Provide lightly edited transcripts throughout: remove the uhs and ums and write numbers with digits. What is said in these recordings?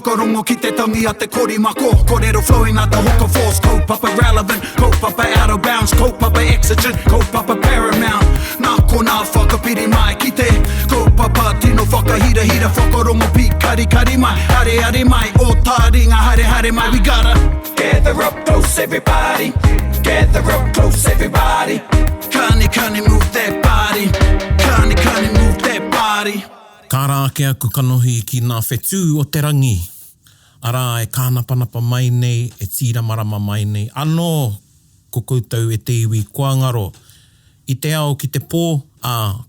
whakarongo ki te tangi a te korimako. Kōrero flowing out the hooker force. Kaupapa relevant, kaupapa out of bounds, kaupapa exigent, kaupapa paramount. Nā ko nā whakapiri mai ki te kaupapa tino whakahira hira whakarongo pi kari kari mai. Hare hare mai, o Taringa hare hare mai. We gotta gather up close everybody, gather up close everybody. Kani move that body, kani move that body. Ka rā ke aku kanohi ki ngā whetū o te rangi. Ara e kānapanapa mai nei, e tira marama mai nei. Anō, ko koutou e te iwi kua ngaro. I te ao ki te pō,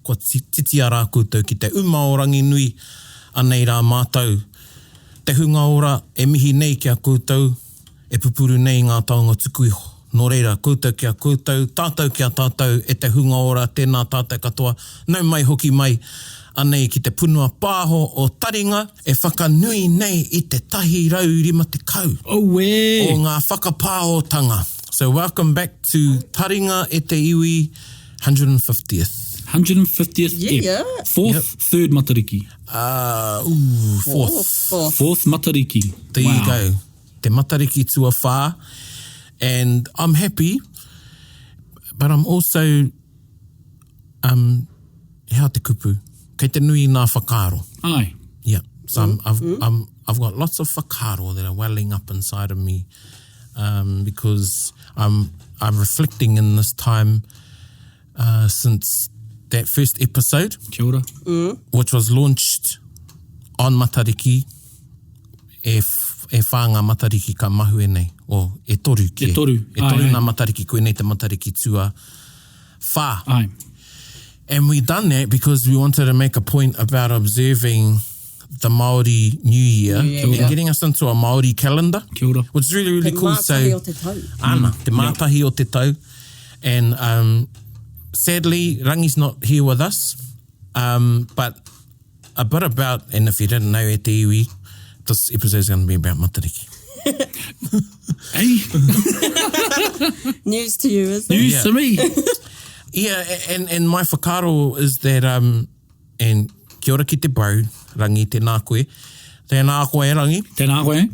ko titi ara koutou ki te uma o rangi nui, anei rā mātou. Te hunga ora e mihi nei kia koutou, e pupuru nei ngā taonga tuku iho. Nō reira, koutou kia koutou, tātou kia tātou, e te hunga ora, tēnā tātou katoa, nau mai hoki mai, anei ki te punua pāho o Taringa, e whakanui nei i te tahi rau rima te kau. Oh, O ngā whakapāhotanga. So welcome back to Taringa e te iwi 150th. 150th Yeah. Fourth, third Matariki. Fourth Matariki. There you go. Te Matariki tua whā. And I'm happy, but I'm also hea te kupu. Kei te nui ngā whakaaro. Ai. Yeah. So I've got lots of whakaaro that are welling up inside of me because I'm reflecting in this time since that first episode, Kia ora. which was launched on Matariki, e whānga Matariki ka mahu e nei, o e toru ke. E toru. E toru nā Matariki, koe nei te Matariki tua whā. Ai. And we done that because we wanted to make a point about observing the Māori New Year and getting us into a Māori calendar, Kia ora. which is really, really cool. Te mātahi o te tau. Ana, te mātahi o te tau. And sadly, Rangi's not here with us, but a bit about, and if you didn't know e te iwi, this episode is going to be about Matariki. Hey, News to you, isn't it? news Yeah. to me. Yeah, and my whakaaro is that, and kia ora ki te bau, Rangi, tēnā koe. Tēnā koe, Rangi. Tēnā koe.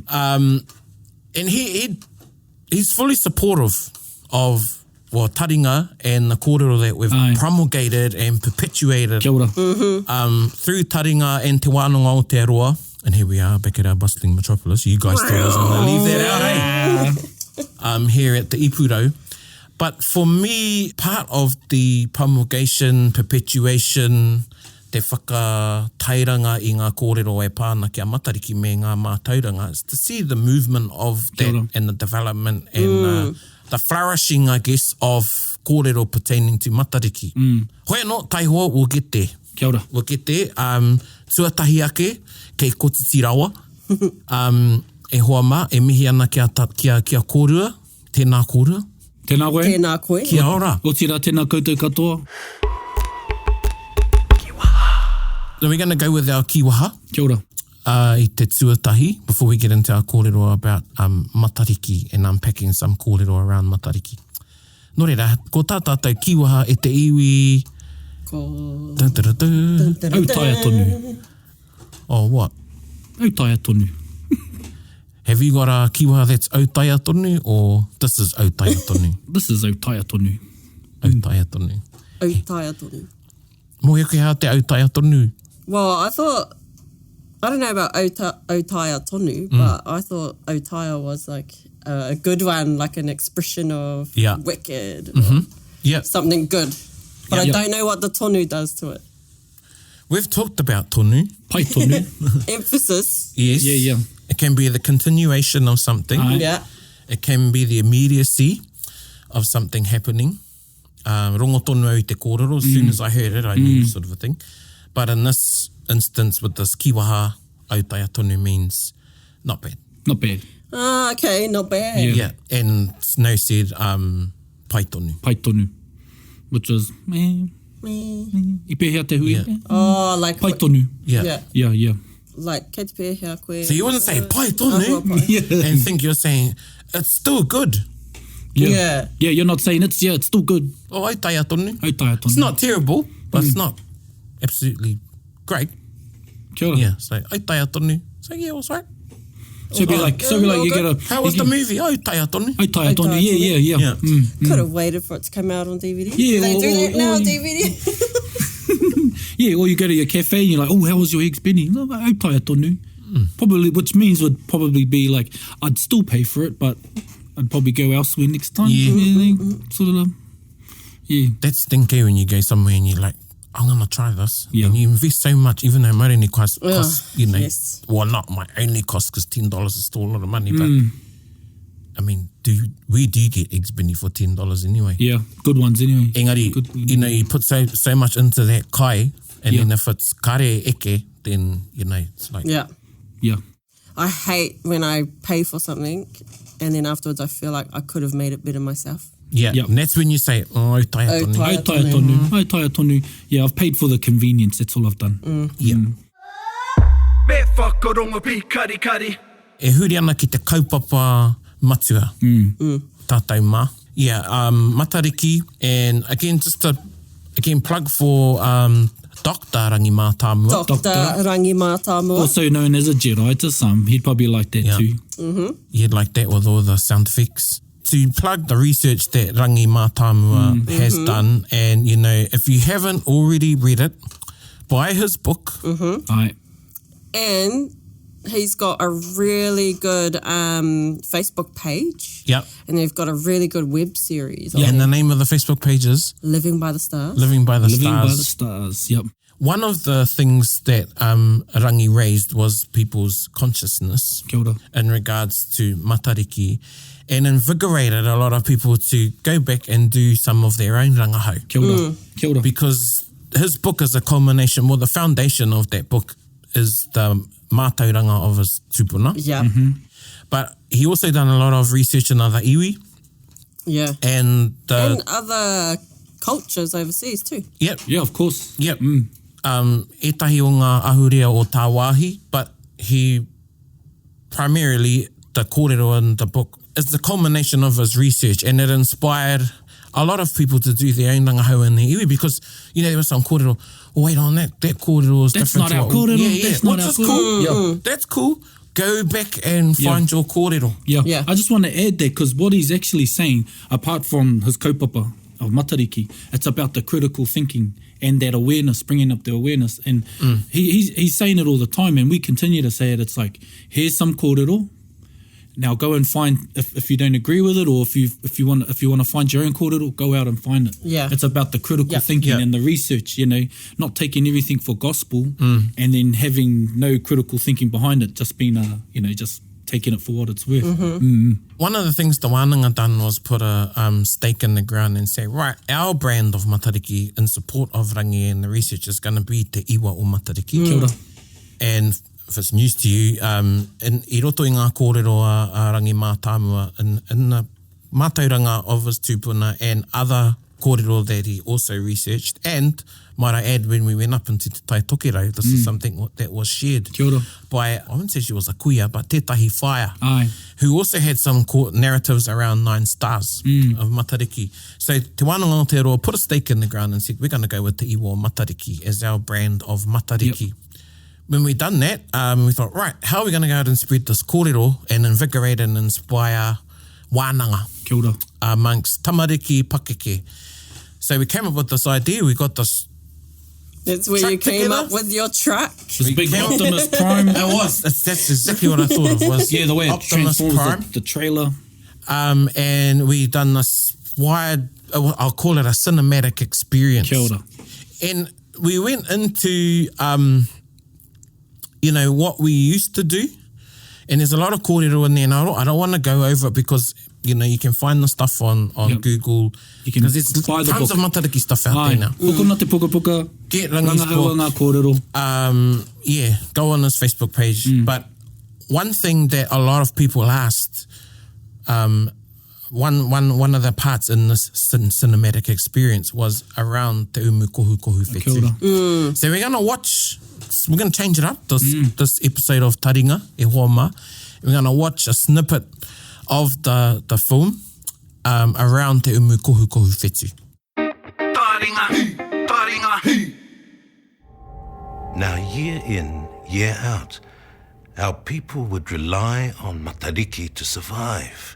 And he's fully supportive of Taringa and the kōrero that we've promulgated and perpetuated Kia ora. through Taringa and Te Wānanga o te Aroa. And here we are back at our bustling metropolis. You guys thought I was going to leave that out, eh? Here at the Ipuro. But for me, part of the promulgation, perpetuation, te whakatairanga i ngā kōrero e pāna kia Matariki me ngā mātauranga is to see the movement of that and the development and the flourishing, I guess, of kōrero pertaining to Matariki. Hoi no, tai hoa, we'll get there. Kia ora. We'll get there. Tuatahi ake, kei kotiti rawa. E hoa mā, e mihi ana kia kōrua, tēnā kōrua. Tēnā koe. Tēnā koe. Kia ora. O tira tēnā koutou katoa. So we're going to go with our kiwaha. Kia ora. I te tuatahi, before we get into our kōrero about Matariki and unpacking some kōrero around Matariki. Nō reira, ko tā tātou kiwaha e te iwi... Ko... Au taia tonu. Oh, what? Au taia tonu. Have you got a kiwaha that's au taia tonu, or this is au taia tonu? This is au taia tonu. Au taia tonu. Au taia tonu. Mo eke hea te au taia tonu? Well, I don't know about au taia tonu, but I thought au taia was like a good one, like an expression of wicked or something good. But I don't know what the tonu does to it. We've talked about tonu. Pai tonu. Yes. Emphasis. Yeah. It can be the continuation of something. Yeah. It can be the immediacy of something happening. Rongo tonu au te kōrero. As soon as I heard it, I knew sort of a thing. But in this instance, with this kiwaha, au taia tonu means not bad. Not bad. Ah, okay, not bad. Yeah. And Snow said pai tonu. Pai tonu. Which is... I pēhea te hui. Oh, like... Pai tonu. Yeah. Like, kei te pēhea koe. So you wouldn't say pai tonu and think you're saying it's still good. Yeah, you're not saying it's still good. Oh, au taia tonu. Au taia tonu. It's not terrible, but it's not absolutely great. Kia ora. Yeah, so au taia tonu. So yeah, it was right. So it'd be like you get a... How was the movie? Hautapu tonu. Hautapu tonu, yeah. Could have waited for it to come out on DVD. Yeah, they do that now on DVD. Yeah, or you go to your cafe and you're like, oh, how was your eggs benny? Oh, hautapu tonu. Probably, which means would probably be like, I'd still pay for it, but I'd probably go elsewhere next time. Yeah. Sort of, That's the thing when you go somewhere and you're like, I'm going to try this. Yeah. And you invest so much, even though it might only cost you know, yes. well, not my only cost because $10 is still a lot of money, but I mean, we do get eggs benny for $10 anyway. Yeah, good ones anyway. Engari, you know, you put so much into that kai, and then if it's kare eke, then, you know, it's like... Yeah. I hate when I pay for something and then afterwards I feel like I could have made it better myself. Yeah, and that's when you say, oh, taia tonu. Hautapu tonu. Yeah, I've paid for the convenience. That's all I've done. Yeah. Me whakarongo pi kari. E huri ana ki te kaupapa matua. Tātou mā. Yeah, Matariki. And again, just to plug for Dr. Rangi Mātāmua. Dr. Rangi Mātāmua. Also known as a Jedi to some. He'd probably like that too. He'd like that with all the sound effects. To plug the research that Rangi Mātāmua has done, and, you know, if you haven't already read it, buy his book. Aye. And he's got a really good Facebook page. Yep. And they've got a really good web series. Yeah, and the name of the Facebook page is? Living by the Stars. Living by the Living by the Stars. Stars, yep. One of the things that Rangi raised was people's consciousness Kia ora. in regards to Matariki, and invigorated a lot of people to go back and do some of their own rangahau. Kia ora. Kia ora. Because his book is a culmination, well, the foundation of that book is the mātauranga of his tupuna. Yeah. But he also done a lot of research in other iwi. Yeah. And other cultures overseas too. Yep. Yeah, of course. Yep. Etahi o ngā ahurea o tā wāhi, but he primarily, the kōrero in the book, is the culmination of his research, and it inspired a lot of people to do their own rangahau in their iwi, because, you know, there was some kōrero, oh, wait on that kōrero is That's different. not our kōrero. Yeah. That's not Which our is cool. kōrero. Yeah. That's cool. Go back and find your kōrero. Yeah. I just want to add that, because what he's actually saying, apart from his kaupapa of Matariki, it's about the critical thinking and that awareness, bringing up the awareness. And he's saying it all the time, and we continue to say it. It's like, here's some kōrero. Now go and find, if you don't agree with it, or if you want to find your own kōrero, go out and find it. Yeah. It's about the critical thinking and the research, you know, not taking everything for gospel and then having no critical thinking behind it, just being just taking it for what it's worth. One of the things the wānanga done was put a stake in the ground and say, right, our brand of Matariki in support of Rangi and the research is going to be te iwa o Matariki. Kia ora. And if it's news to you, i roto i ngā kōrero a Rangi Mātāmua in the mātauranga of his tūpuna and other kōrero that he also researched, and might I add, when we went up into Te Tai Tokerau, this is something that was shared Kia ora. by, I wouldn't say she was a kuia, but Tētahi Whaia, Aye. who also had some narratives around 9 stars of Matariki. So Te Wānanga Aotearoa put a stake in the ground and said, we're going to go with Te Iwa o Matariki as our brand of Matariki. Yep. When we done that, we thought, right, how are we going to go out and spread this kōrero and invigorate and inspire wānanga Kia ora. amongst tamariki pakeke? So we came up with this idea. We got this. That's where Truck you came together? up with your truck. This big Optimus Prime. It was. That's exactly what I thought it was. Yeah, the way it Optimus transforms Prime. the trailer. And we done this wide, I'll call it a cinematic experience. Kia ora. And we went into, what we used to do. And there's a lot of kōrero in there. And I don't want to go over it because, you can find the stuff on Google. You can because there's buy the tons book. of Matariki stuff out there now. Hokona te puka puka. Get Rangi's Rangahaua book. ngā kōrero. Go on his Facebook page. But one thing that a lot of people asked, one of the parts in this cinematic experience was around te umu kohukohu Kia ora. whetū. So we're going to change it up, this episode of Taringa, e Huama. We're going to watch a snippet of the film around te umu kohukohu whetū. Taringa. Now, year in, year out, our people would rely on Matariki to survive.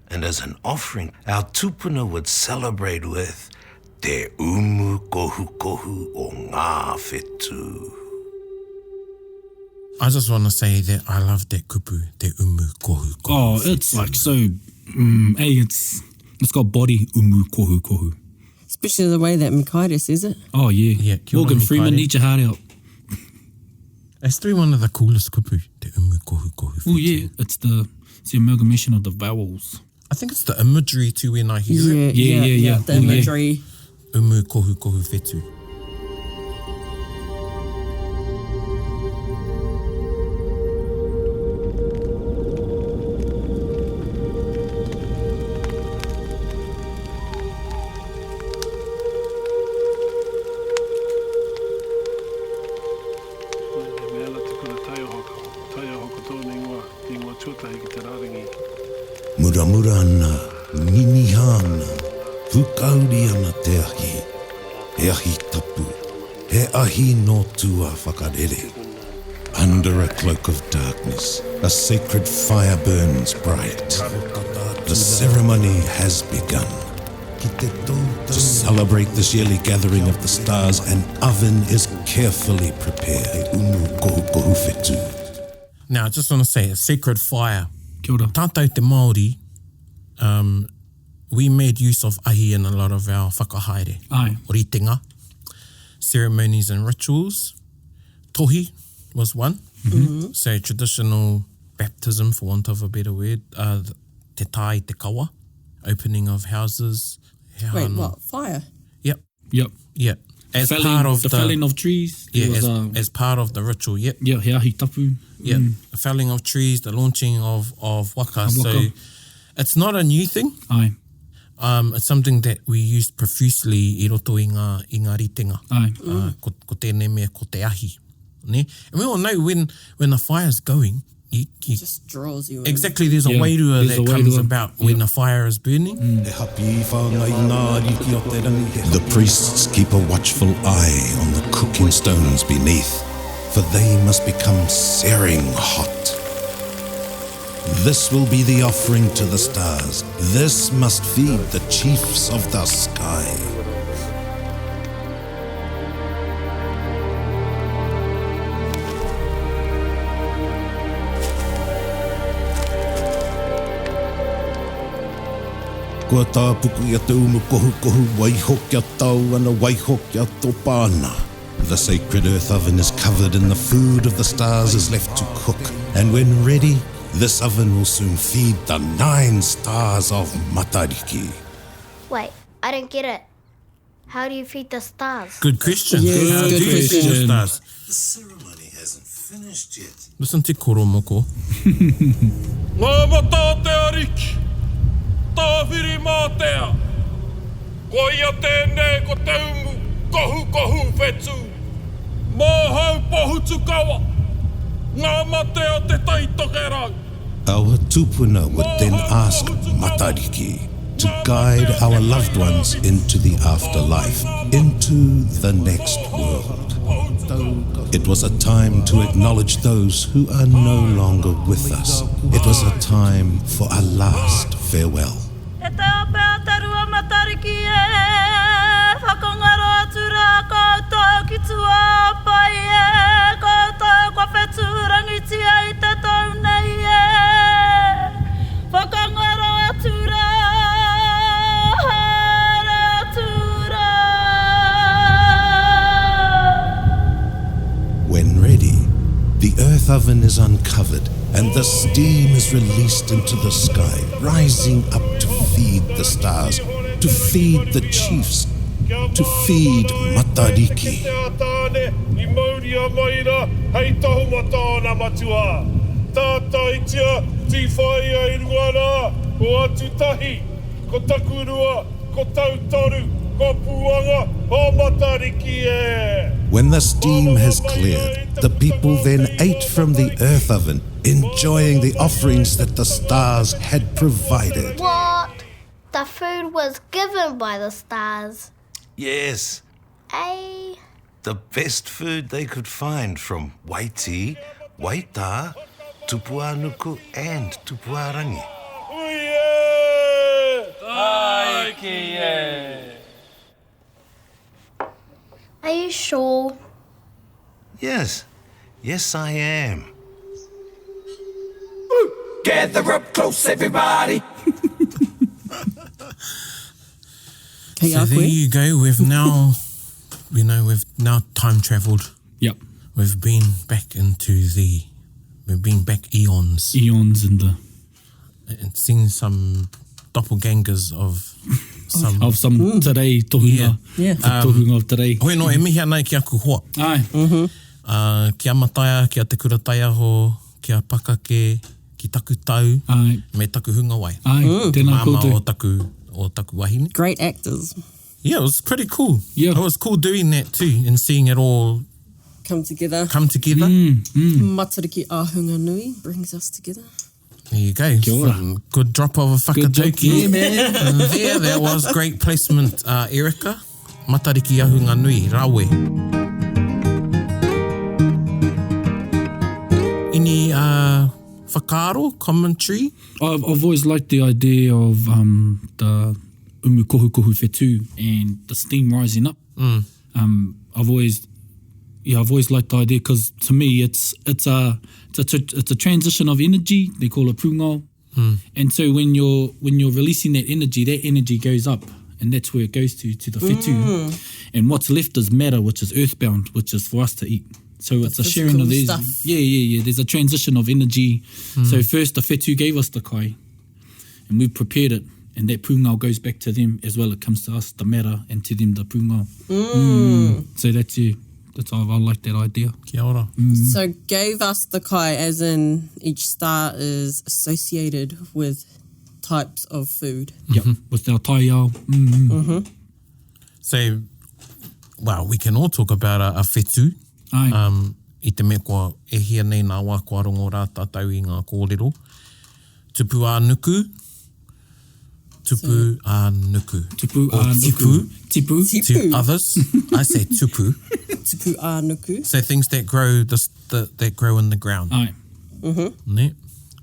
And as an offering, our tupuna would celebrate with te kohukohu o ngā whetū. I just want to say that I love that kupu, te kohukohu. Oh, it's like so, it's got body, kohukohu. Especially the way that Mikaere says it. Oh, yeah. Yeah, kia ora, Morgan Freeman, Mikaere. eat your heart out. It's still one of the coolest kupu, te kohukohu. Oh, yeah, it's the amalgamation of the vowels. I think it's the imagery too when I hear it. Yeah. The imagery. Kohukohu whetū. Muramura ana, ninihana, pukauri ana te ahi. He ahi tapu, he ahi no tua whakarere. Under a cloak of darkness, a sacred fire burns bright. The ceremony has begun. To celebrate this yearly gathering of the stars, an oven is carefully prepared. Kohukohu whetū. Now, I just want to say, a sacred fire. Kia ora. Tātou te Māori, we made use of ahi in a lot of our whakahaere. Aye. Oritenga, ceremonies and rituals. Tohi was one. Mm-hmm. So traditional baptism, for want of a better word. Te tai te kawa, opening of houses. Wait, what? Fire? Yep. Yep. As felling, part of the felling of trees. Yeah, There was, as part of the ritual, yep. Yeah, he ahi tapu. Yeah, the felling of trees, the launching of waka. Waka. So it's not a new thing. Aye. It's something that we used profusely I roto i ngā ritenga. Aye. Ko tēnei mea, ko te ahi. Ne? And we all know when the fire's going, you Just draws you in. exactly, there's a Yeah, whairua there's a that comes whairua. about when the fire is burning. The priests keep a watchful eye on the cooking stones beneath, for they must become searing hot. This will be the offering to the stars. This must feed the chiefs of the sky. Kua tāpuku i a te kohukohu, waiho kia tau ana, waiho kia tō pāna. The sacred earth oven is covered and the food of the stars is left to cook. And when ready, this oven will soon feed the 9 stars of Matariki. Wait, I don't get it. How do you feed the stars? Good question. Yes, How good do you feed the question. stars? The ceremony hasn't finished yet. Listen to koro moko. Ngā mata te ariki, tāwhiri mātea. Ko ia tēnei ko te kohukohu whetū. Mā hau pohutu kawa, ngā mate o te taitokerau. Our tupuna would then ask Matariki to guide our loved ones into the afterlife, into the next world. It was a time to acknowledge those who are no longer with us. It was a time for a last farewell. E te apea te rua Matariki e, whakangaro atu rā koutou ki tua pai e, koutou kua whetū rangitia i te tau nei e, whakangaro atu rā, haere atu rā. When ready, the earth oven is uncovered and the steam is released into the sky, rising up to feed the stars, to feed the chiefs, to feed Matariki. Te atāne, I mauri a maira, hei tohu matāna matua. Tātai tia, ti whai ai ruara, o atu tahi, ko takurua, ko tautoru, ko puanga, o Matariki e. When the steam has cleared, the people then ate from the earth oven, enjoying the offerings that the stars had provided. What? The food was given by the stars. Yes, Eh? the best food they could find from whetū Waita, tupua nuku and tupua rangi. Are you sure? Yes, yes I am. Gather up close, everybody. So there you go. We've now, we've now time travelled. Yep. We've been back eons. Eons in the... And seen some doppelgangers of some... Of some today tohunga. Yeah. The tohunga of today. Hoi no, e mihi ana ki aku hoa. Aye. Kia mataia, kia te kuratai aho, kia pakake, ki taku tau, Aye. me taku hunga wai. Aye. Tēnā Māma koutou. o taku wahine. Great actors. Yeah, it was pretty cool. Yeah. It was cool doing that too and seeing it all Come together. come together. Matariki ahunga nui brings us together. There you go. Kia ora. Good drop of a whakajoki. Yeah, man. And there, that was great placement, Erica. Matariki ahunga nui, rawe. Any whakaaro, commentary? I've always liked the idea of the kohukohu whetū and the steam rising up. I've always liked the idea because to me it's a transition of energy. They call it prungo, and so when you're releasing that energy goes up, and that's where it goes to the whetū. And what's left is matter, which is earthbound, which is for us to eat. So it's a sharing of these. stuff. Yeah. There's a transition of energy. So first the whetū gave us the kai, and we prepared it, and that pūngao goes back to them as well. It comes to us, the matter, and to them the pūngao. So that's how I like that idea. Kia ora. So gave us the kai as in each star is associated with types of food. Yep, with our taiao. So, well, we can all talk about a whetū. Aye. I te mea kua e hia nei nā wā kua rongo rā tātou I ngā kōrero. Tupu a nuku. Tupu a nuku. Tupu Or a nuku. tipu. Tipu. To others. I say tupu. Tupu a nuku. So things that grow that grow in the ground. Aye. Ne?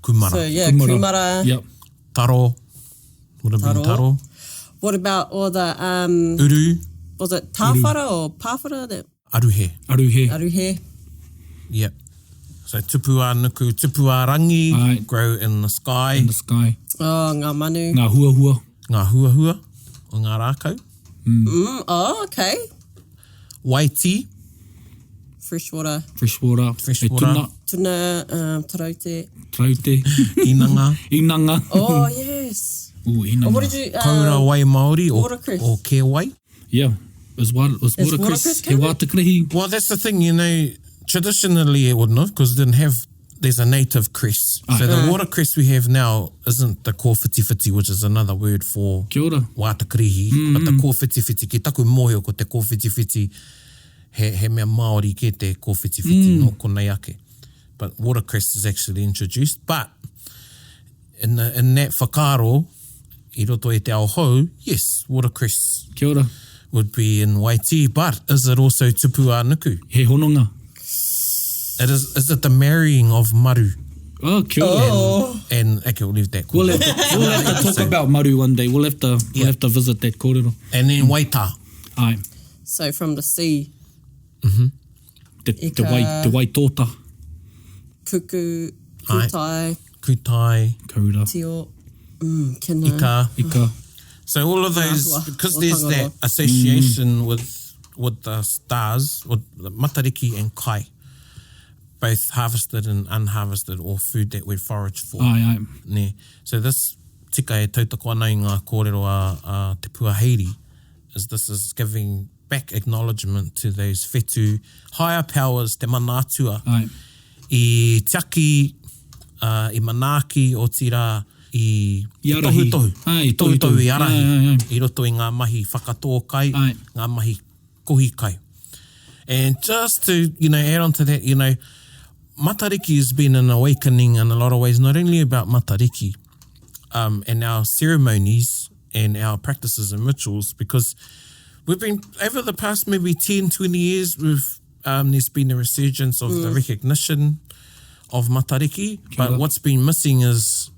Kumara. So yeah, kumara. Yep. Taro. Would have been taro. What about all the Uru. was it tāwhara or pāwhara that Aruhe. Aruhe. aruhe? Yep. So tupu a nuku, tupu a rangi Aye. grow in the sky. In the sky. Oh, ngā manu. Ngā huahua. Ngā huahua o ngā rākau. Oh, okay. Waiti. Freshwater. Freshwater. Freshwater. Tuna, taraute. Traute. Inanga. Inanga. Oh, yes. Ooh, inanga. Oh, what did you... Kaura wai Māori watercress. or ke wai. Yeah. It was watercress. watercress He watakrehi. Well, that's the thing, traditionally it wouldn't have because it didn't have, there's a native cress. So the watercress we have now isn't the kōwhitiwhiti, which is another word for Kia ora. wātakrihi, but the kōwhitiwhiti, ki taku mōhio ko te kōwhitiwhiti, he mea Māori ke te kōwhitiwhiti no konei ake. But watercress is actually introduced. But in that whakaaro, I roto e te ao hou, yes, watercress Kia ora. would be in Waiti, but is it also tupu a nuku? He hononga. Is it the marrying of maru? Oh, kia ora. And okay, we'll leave that. We'll have to talk about maru one day. We'll have to visit that kōrero. And then waita. Aye. So from the sea. Te wai tōta. Kuku, kutai, Kutai, Kaura. tio, kina. ika. So all of those, because there's that association with the stars, with the Matariki and kai, both harvested and unharvested, or food that we forage for. Aye. Ne. So this tika e tautako ana I ngā kōrero a te puaheiri, this is giving back acknowledgement to those whetū, higher powers, te manātua, Aye. I tiaki, I manaaki o tira, I Iarahi. tohu. Ai, I tohu tohu. I arahi. Ai. I roto I ngā mahi whakatō kai, Ai. ngā mahi kohi kai. And just to, add on to that, Matariki has been an awakening in a lot of ways, not only about Matariki and our ceremonies and our practices and rituals, because we've been, over the past maybe 10, 20 years, there's been a resurgence of the recognition of Matariki, but what's missing is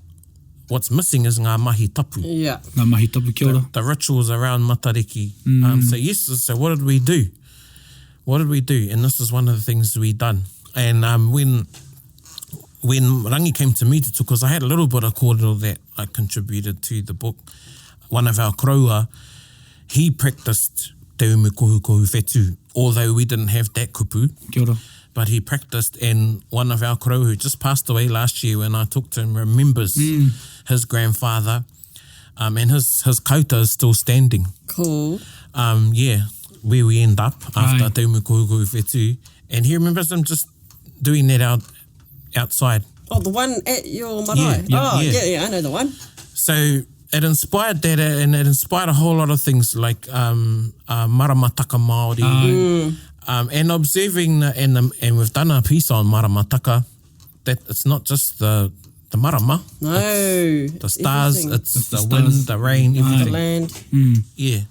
ngā mahi tapu. Yeah. Ngā mahi tapu, kia ora. The rituals around Matariki. So what did we do? And this is one of the things we done. And when Rangi came to me to talk, because I had a little bit of kōrero that I contributed to the book, one of our koroua, he practiced te umu kohukohu whetū, although we didn't have that kupu. Kia ora. But he practiced, and one of our koroua who just passed away last year, when I talked to him, remembers his grandfather, and his kauta is still standing. Cool. Where we end up after te umu kohukohu whetū, and he remembers him just doing that outside. Oh, the one at your marae? Yeah, I know the one. So it inspired that, and it inspired a whole lot of things like maramataka Māori, and observing, and we've done a piece on maramataka, that it's not just the marama. No. It's the stars, everything. it's the wind, the rain, everything. The land. Yeah.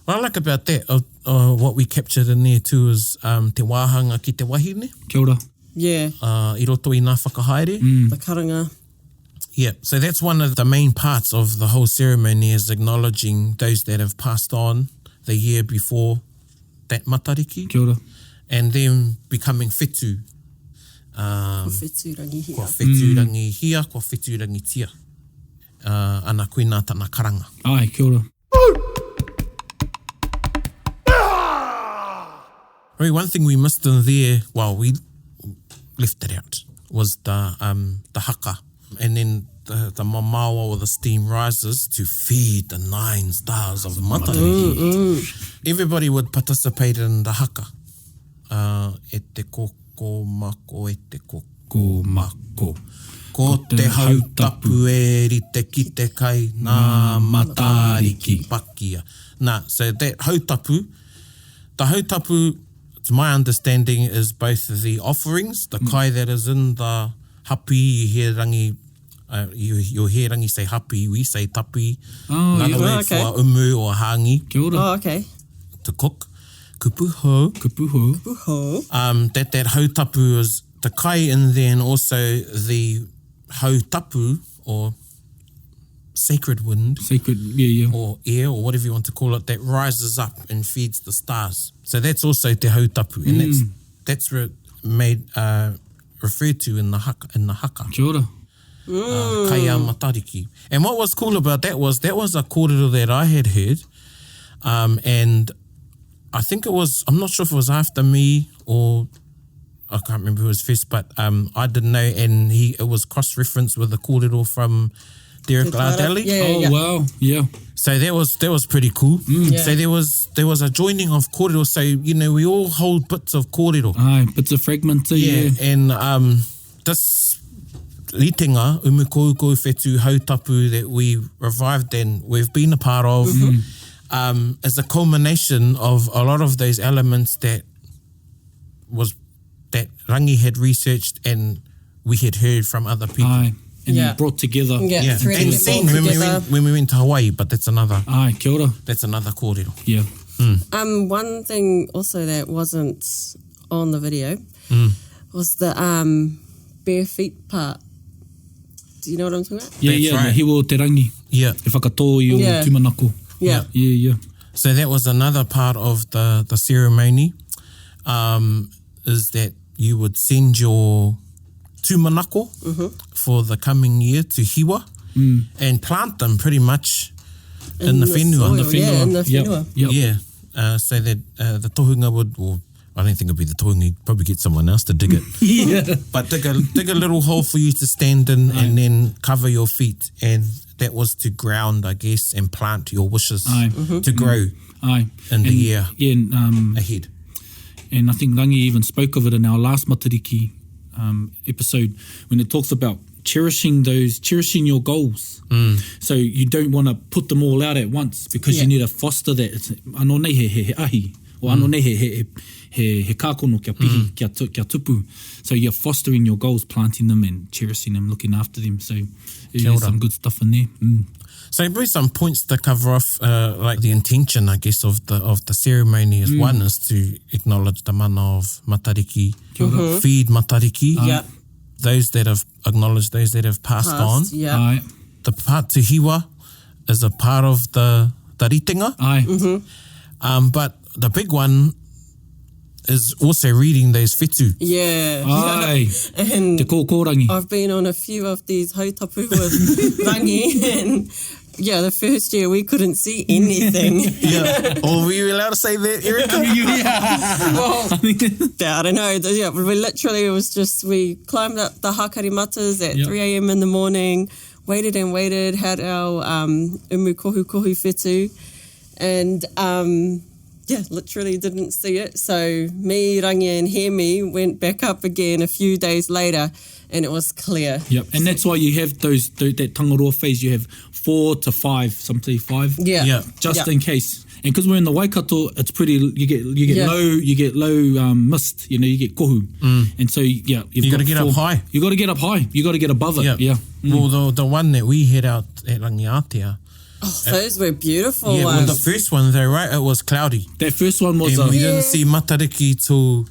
What I like about that, what we captured in there too, is te wāhanga ki te wahine. Kia ora. Yeah. I roto I ngā whakahaere. The karanga. Yeah, so that's one of the main parts of the whole ceremony, is acknowledging those that have passed on the year before that Matariki. Kia ora. And then becoming whetū. Ko whetū rangi hia. Ko whetū rangi hia, ko whetū rangi tia. Ana koina tana karanga. Ai, kia ora. One thing we missed in there, well, we left it out, was the haka. And then the mamawa, or the steam, rises to feed the 9 stars of the Matariki. Everybody would participate in the haka. E te koko mako, e te koko mako. Ko te hautapu e rite ki te kai nā Matariki pakia. So that hautapu, the hautapu, to my understanding, is both the offerings, the kai that is in the hapi. You hear rangi, you'll hear rangi say hapi, we say tapi. Another word for umu or hangi. Kia ora. Oh, okay. To cook. Kupuho. That hautapu is the kai in there, and also the hautapu, or sacred wind. Or air, or whatever you want to call it, that rises up and feeds the stars. So that's also te hautapu, and that's referred to in the haka. Kia ora. Kaya Matariki. And what was cool about that was a kōrero that I had heard, and I think it was, I'm not sure if it was after me, or I can't remember who was first, but I didn't know, and it was cross-referenced with a kōrero from Derek Lardeli. Wow, yeah. So that was pretty cool. So there was a joining of kōrero. So, we all hold bits of kōrero. Aye, bits of fragments. Yeah. And this ritenga, umu kohukohu whetū hautapu, that we revived and we've been a part of, is a culmination of a lot of those elements that Rangi had researched and we had heard from other people. Aye. And brought together. Yeah. And seen when we went to Hawaii, but that's another. Aye, kia ora. That's another kōrero. Yeah. One thing also that wasn't on the video was the bare feet part. Do you know what I'm talking about? Yeah, right. The hiwa o te rangi. Yeah. E whakatō I o tūmanako. Yeah. So that was another part of the ceremony, is that you would send your tūmanako for the coming year to hiwa and plant them pretty much in the whenua. In the whenua. Yeah. So that the tohunga would, or I don't think it'd be the tohunga, you'd probably get someone else to dig it. But dig a little hole for you to stand in and then cover your feet. And that was to ground, I guess, and plant your wishes to grow in the year ahead. And I think Rangi even spoke of it in our last Matariki episode, when it talks about cherishing your goals. So you don't want to put them all out at once, because you need to foster that. It's, ano nei he ahi, or ano nei he kākono kia pihi, kia tupu. So you're fostering your goals, planting them and cherishing them, looking after them. So there's some good stuff in there. So maybe some points to cover off, like the intention, I guess, of the ceremony is one is to acknowledge the mana of Matariki, feed Matariki, those that have acknowledged, those that have passed on. Yeah. Aye. The Pātuhiwa is a part of the ritinga. Aye. But the big one is also reading those whetū. Yeah. Aye. And Te kōkōrangi. I've been on a few of these hautapu with rangi, and yeah, the first year we couldn't see anything. Yeah. Or were you allowed to say that, Erica? Well, I don't know. Yeah, we literally, it was just, we climbed up the hakari matas at 3 a.m. in the morning, waited and waited, had our kohukohu whetū, and yeah, literally didn't see it. So me, Rangi and Hemi went back up again a few days later, and it was clear. Yep, and that's why you have that tangaroa phase. You have 4 to 5, sometimes 5. Yeah. Just in case. And because we're in the Waikato, it's pretty. You get low mist. You know, you get kohu, and so you got to get up high. You got to get up high. You got to get above it. Yeah. Well, the one that we had out at Rangiatea. Oh, those were beautiful Yeah, ones. well, the first one though, right? It was cloudy. That first one was. And we didn't see Matariki till,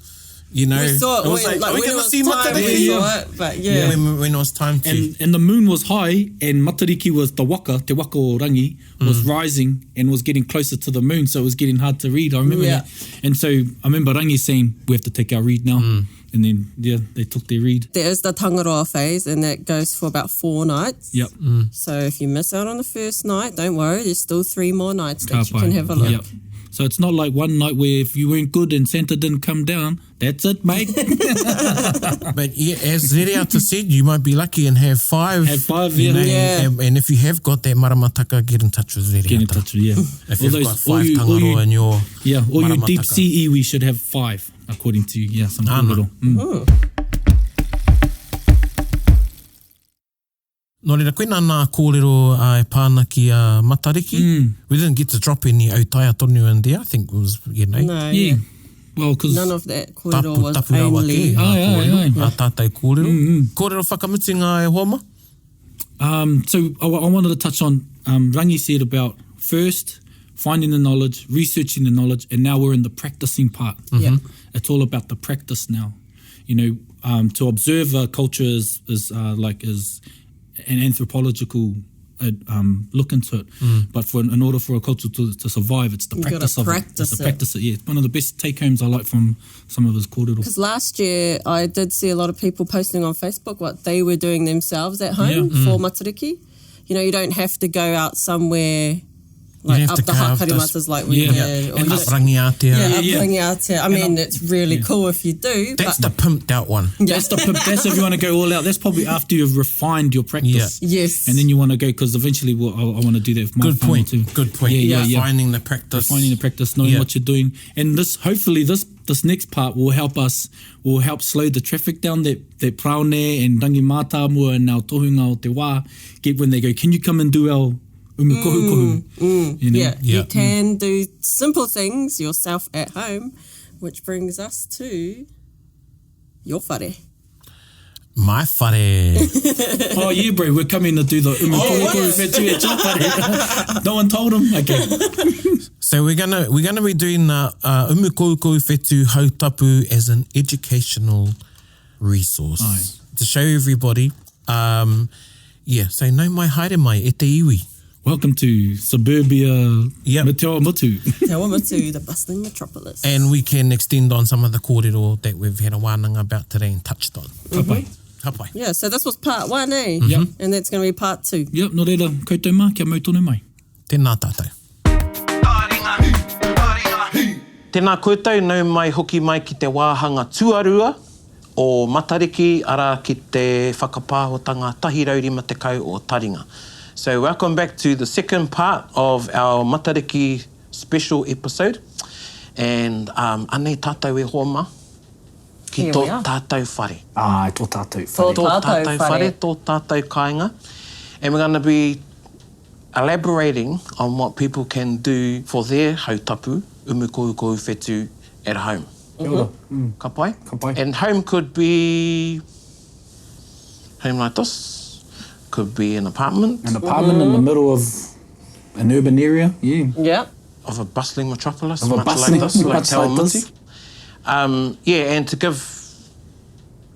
you know, We saw it, it was when, like, are we when it going to was see time, Matariki? we saw it, but yeah. When it was time to. And the moon was high, and Matariki was te waka o rangi, was rising and was getting closer to the moon, so it was getting hard to read. I remember that. And so I remember Rangi saying, we have to take our read now. And then, they took their read. There is the tangaroa phase, and that goes for about 4 nights. Yep. So if you miss out on the first night, don't worry, there's still 3 more nights that you can have a look. Yep. So it's not like one night where if you weren't good and Santa didn't come down, that's it, mate. But yeah, as Reriata said, you might be lucky and have 5. Have 5, you know, Yeah. And if you have got that maramataka, get in touch with Reriata. Get in touch with, If you've got 5 tangaroa in your or your deep maramataka. sea iwi should have 5, according to, some Ana. kōrero. Nō reira, koe nā kōrero e pāna ki a Matariki. We didn't get to drop any autaia tonu in there. I think it was, No, Yeah. Well, because... none of that kōrero was tapu rawa only... ke, Aye. a tātai kōrero. Kōrero whakamutinga e homa? So I wanted to touch on, Rangi said about first finding the knowledge, researching the knowledge, and now we're in the practicing part. Yeah. It's all about the practice now. You know, to observe a culture is an anthropological look into it. But in order for a culture to survive, it's the practice of it. It's the practice of it. Yeah, it's one of the best take-homes I like from some of his kōrero. Because last year, I did see a lot of people posting on Facebook what they were doing themselves at home for Matariki. You know, you don't have to go out somewhere like up the hakari matas like we did. And up Rangiatea. Up Rangiatea. I mean, it's really cool if you do. That's the pimped out one. That's that's if you want to go all out. That's probably after you've refined your practice. Yes. And then you want to go, because eventually I want to do that with my family too. Good point. Finding the practice. Finding the practice, knowing what you're doing. And hopefully this next part will help slow the traffic down that Paraone and Rangi Mātāmua and our tohunga o te wā get when they go, can you come and do our kohukohu? You know? You can do simple things yourself at home, which brings us to your whare. My whare. Oh yeah, bro, we're coming to do the kohukohu whetū at your whare. No one told him? Okay. So we're gonna be doing kohukohu whetū Hautapu as an educational resource to show everybody. So nau mai haere mai e te iwi. Welcome to suburbia Te Awamutu. Te Awamutu, the bustling metropolis. And we can extend on some of the kōrero that we've had a wānanga about today and touched on. Kapai. Yeah, so this was part 1, eh? Yep. And that's going to be part 2. Yep, no reira, koutou mā, kia mau tonu mai. Tēnā tātou. Tēnā koutou, nau mai hoki mai ki te wāhanga tuarua o Matariki, ara ki te whakapāhotanga tahiraurima te kau o Taringa. So welcome back to the second part of our Matariki special episode. And anei tātou e homa ki tō tātou whare. Tō tātou whare. Tō tātou whare. Tō tātou kāinga. And we're going to be elaborating on what people can do for their hautapu, kohukohu whetū, at home. Ka pai? And home could be home like this. Could be an apartment. An apartment in the middle of an urban area, Yeah. Of a bustling metropolis, Of a much bustling- like this, like much Te like Awamutu. this. And to give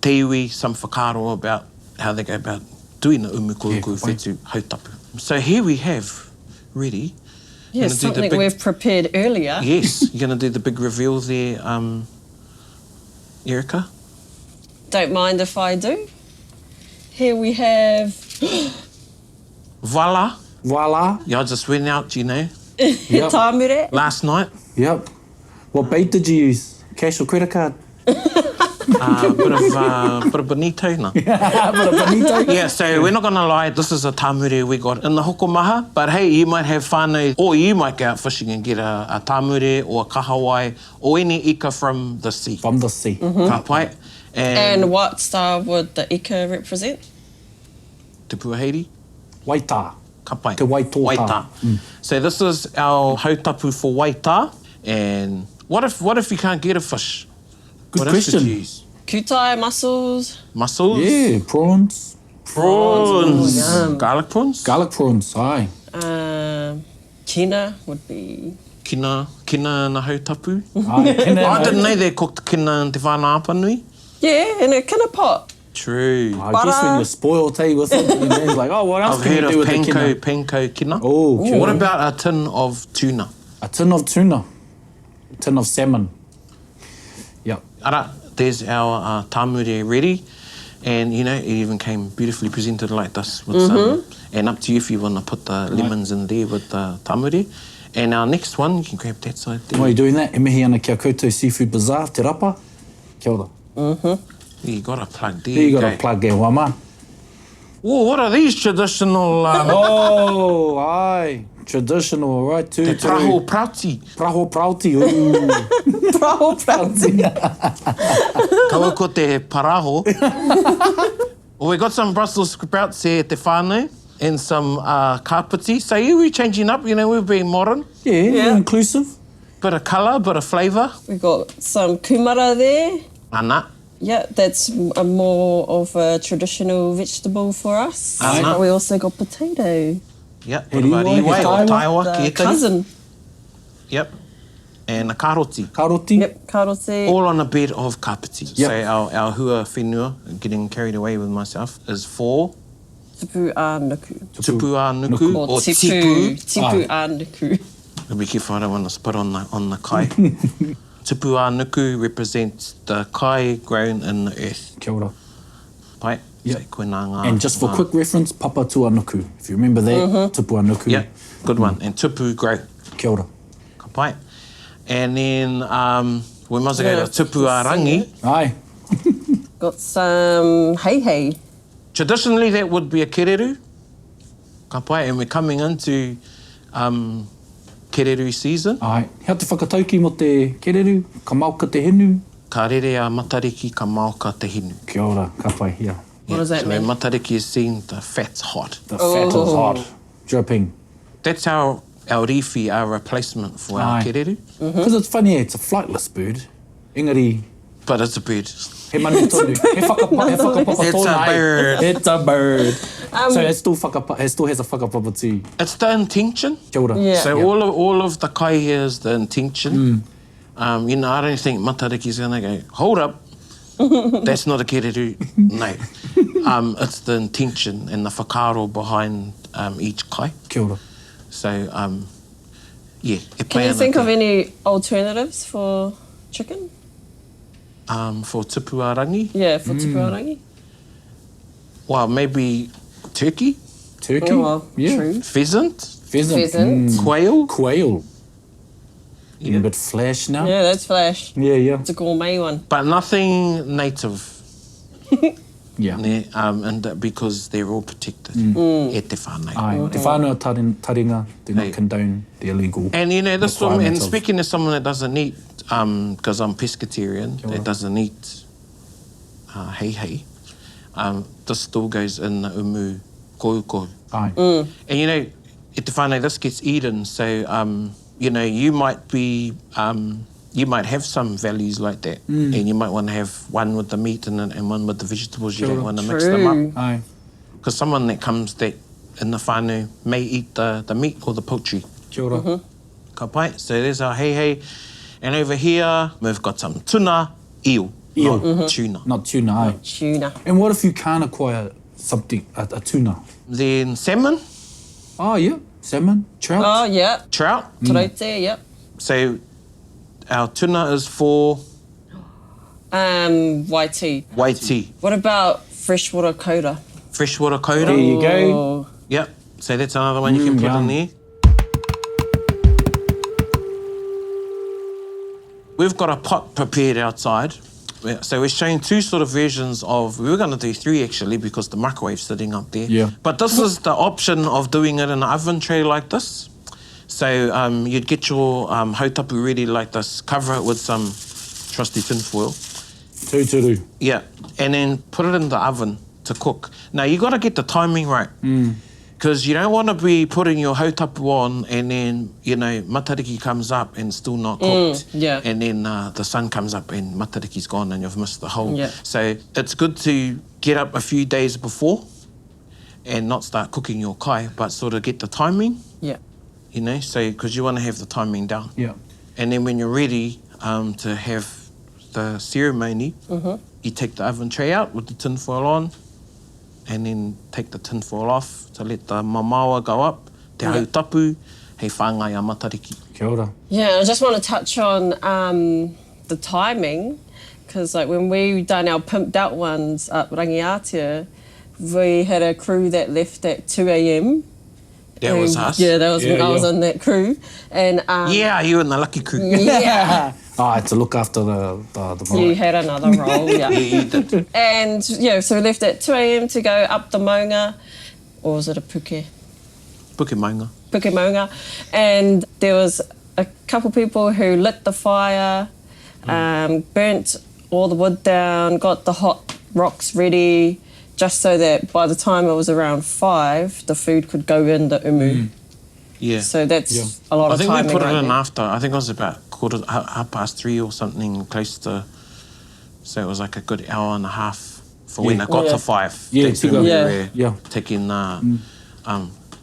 te iwi, some whakaro about how they go about doing the umu kohukohu whetū hautapu. So here we have, ready. Yeah, something we've prepared earlier. Yes, you're going to do the big reveal there, Erica? Don't mind if I do. Here we have... Voila. Voila. Yeah, I just went out, you know. Yep. Tāmure. Last night. Yep. What bait did you use? Cash or credit card? Bit of bonito, no? Bit of bonito? Yeah, so we're not going to lie, this is a tāmure we got in the hokomaha, but hey, you might have whānau, or you might go out fishing and get a tāmure or a kahawai or any ika from the sea. From the sea. Ka pai. And what star would the ika represent? Te puaheiri. Waitā. Ka pai. Te waitō Waitā. So this is our hautapu for waitā. And what if you can't get a fish? Good what question. Else would you use? Kutai, mussels. Mussels? Yeah, prawns. Prawns. yum. Garlic prawns? Garlic prawns, aye. Kina would be... Kina na hautapu. Aye, kina I didn't know they cooked kina in te whānau apanui. Yeah, in a kina pot. True. I guess when you're spoiled, hey, with it, you know, it's like, oh, what else I've can heard you of do with the kina? panko kina. Oh, What cute. about a tin of tuna? A tin of tuna. A tin of salmon. Yep. Ara, there's our tāmure ready. And, you know, it even came beautifully presented like this. With some, and up to you if you want to put the lemons in there with the tāmure. And our next one, you can grab that side there. While you're doing that, e mihi ana kia koutou seafood bazaar, te rapa. Kia ora. You got to plug there. There you got go. to plug e wama. Oh, what are these traditional... Oh, aye. Traditional, right? te praho prauti. Praho prauti. Ooh. Praho prauti. Kaua ko te paraho. Well, we got some Brussels sprouts here, te whānau, and some kapiti. So yeah, we're changing up, you know, we're being modern. Yeah, inclusive. Bit of colour, bit of flavour. We got some kumara there. Ana. Yeah, that's a more of a traditional vegetable for us. But we also got potato. Yep, what about Riwa, iwai or taiwa? The Kētari? cousin. Yep. And a karoti. Karoti. Yep, karoti. All on a bed of kapiti. Yep. So our hua whenua, getting carried away with myself, is for Tipu a nuku. tupu a nuku or tipu. tipu. Tipu a nuku. I'll be careful, I don't want to spit on the kai. Tupu a nuku represents the kai grown in the earth. Kia ora. Pai? Yep. So, koe nā ngā. And just for quick reference, papa tua nuku. If you remember that, tupu a nuku. Yeah, good one. And tupu grow. Kia ora. Ka pai. And then we must go to tupu a rangi. Aye. Got some hei. Traditionally, that would be a kereru. Ka pai. And we're coming into kereru season. Aye. Hea te whakatauki mo te kereru, ka mauka te hinu. Ka rere a matariki, ka maoka te hinu. Kia ora, ka pai, yeah. What does that so mean? matariki is seen, the fat's hot. The fat is hot. Dripping. That's our rifi, our replacement for our Aye. kereru. Because it's funny, it's a flightless bird. Engari, But it's a bird. he manu tonu. He whakapapa It's tonu, a ai. bird. It's a bird. So it still has a whakapapa too. It's the intention. Kia ora. Yeah. So all of the kai here is the intention. You know, I don't think Matariki's going to go, hold up, that's not a kereru. No. It's the intention and the whakaro behind each kai. Kia ora. So, yeah. Can you think of any alternatives for chicken? For tupu a rangi? Yeah, for tipu a rangi. Well, maybe turkey, Turkey. Oh, well, yeah. true. pheasant, Pheasant. quail. Quail. Even a bit flash now. Yeah, that's flash. Yeah. It's a gourmet one. But nothing native. Yeah. Ne, and because they're all protected. E te whānau. Aye. Te whānau Taringa do not Hey. condone the illegal. And you know, this woman, and requirements of- speaking as someone that doesn't eat, because I'm pescatarian, that doesn't eat hei, this still goes in the umu kohukohu. Aye. And you know, e te whānau, this gets eaten, so, you know, you might be, you might have some values like that, and you might want to have one with the meat and one with the vegetables. You don't want to mix them up. Aye. Because someone that comes that in the whānau may eat the meat or the poultry. Kia ora. Ka pai. So there's our hei. And over here, we've got some tuna eel. Eel. not tuna. Not tuna, aye. Tuna. And what if you can't acquire something, a tuna? Then salmon, Oh, yeah. Salmon, trout. Oh, yeah. trout. Toroite, yep. So our tuna is for Whetū. whetū. What about freshwater coda? Freshwater coda. There you go. Oh, Yep. So that's another one you can put yum. in there. We've got a pot prepared outside. So we're showing two sort of versions of, we were going to do three actually because the microwave's sitting up there. Yeah. But this is the option of doing it in an oven tray like this. So you'd get your hautapu ready like this, cover it with some trusty tin foil. Tūturu. Yeah, and then put it in the oven to cook. Now, you got to get the timing right. Because you don't want to be putting your hautapu on and then, you know, Matariki comes up and still not cooked. yeah. And then the sun comes up and Matariki's gone and you've missed the whole. Yeah. So it's good to get up a few days before and not start cooking your kai, but sort of get the timing, yeah. you know, so because you want to have the timing down. Yeah. And then when you're ready to have the ceremony, you take the oven tray out with the tin foil on and then take the tin foil off to let the mamawa go up, te hautapu, hei whāngai a Matariki. Kia ora. Yeah, I just want to touch on the timing, because like when we done our pimped out ones up Rangiatea, we had a crew that left at 2 a.m. That was us. Yeah, that was when I was yeah. on that crew. And Yeah, you and the lucky crew. yeah, Oh, I had to look after the you marae. had another role, yeah. Yeah, you did. And yeah, so we left at 2 a.m. to go up the maunga, or was it a puke? Puke maunga. Puke maunga. And there was a couple people who lit the fire, burnt all the wood down, got the hot rocks ready, just so that by the time it was around 5, the food could go in the umu. Yeah. So that's Yeah. a lot I of think we timing put it right in there. after. I think it was about 3:30 or something, close to. So it was like a good hour and a half for when it got to 5. Yeah, That's to when go. we Yeah. were Yeah. taking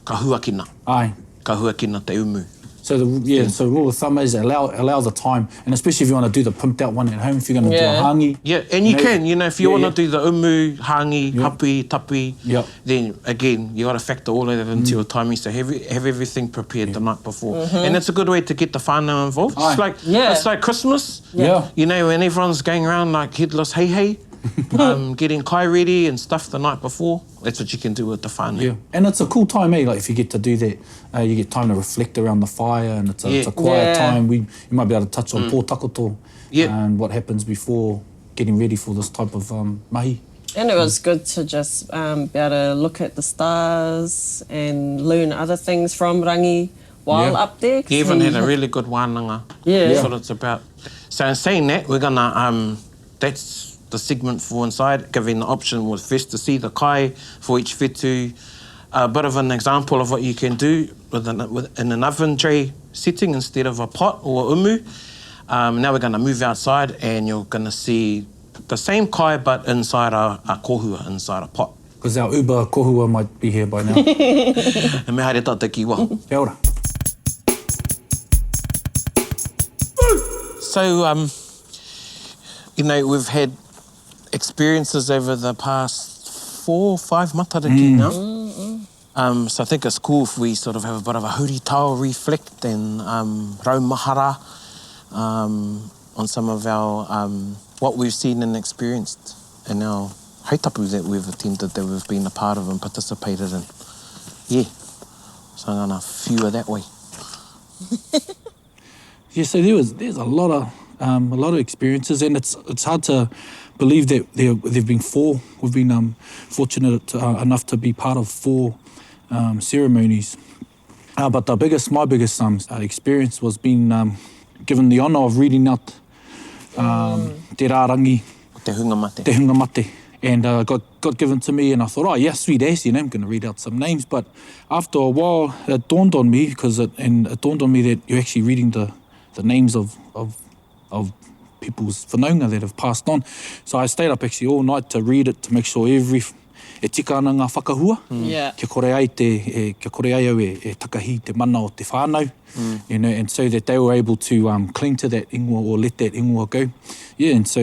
kahuakina. Aye. Kahuakina te umu. So so rule of thumb is allow the time, and especially if you want to do the pimped out one at home, if you're going to do a Yeah. hangi. Yeah, and you can, you know, if you Yeah, want to do the umu, hangi, hapi, tapi, Yep. then again, you got to factor all of that into your timing. So have everything prepared the night before. And it's a good way to get the whānau involved. Aye. It's like Christmas. Yeah. You know, when everyone's going around like headless hey, getting kai ready and stuff the night before. That's what you can do with the whānau. Yeah, and it's a cool time, eh? Like if you get to do that, you get time to reflect around the fire, and it's a quiet Yeah. time. You might be able to touch on pōtakoto and what happens before getting ready for this type of mahi. And it was good to just be able to look at the stars and learn other things from Rangi while Yeah. up there. 'cause You even we had a really good wānanga. Yeah. That's what it's about. So in saying that, we're going to, that's the segment for inside, giving the option was first to see the kai for each whetū, a bit of an example of what you can do in an oven tray setting instead of a pot or umu. Now we're going to move outside and you're going to see the same kai but inside a kohua, inside a pot. Because our Uber kohua might be here by now. E me haere tata ki waho. Kia ora. So, you know, we've had experiences over the past 4 or 5 Matariki now. So I think it's cool if we sort of have a bit of a huritau reflect and raumahara on some of our, what we've seen and experienced in our hautapu that we've attended, that we've been a part of and participated in. Yeah, so I'm going to fewer that way. Yeah, so there's a lot of experiences, and it's hard to believe that there've been 4. We've been fortunate enough to be part of 4 ceremonies. But my biggest experience was being given the honour of reading out Te Rārangi, Te hunga mate. Te hunga mate, and got given to me, and I thought, oh yes, sweet ass, you know, I'm going to read out some names. But after a while, it dawned on me, it dawned on me that you're actually reading the names of people's whanaunga that have passed on. So I stayed up actually all night to read it, to make sure every e tika ana ngā whakahua. Yeah. Kia kore ai au e takahi te mana o te whānau. You know, and so that they were able to cling to that ingoa or let that ingoa go. Yeah, and so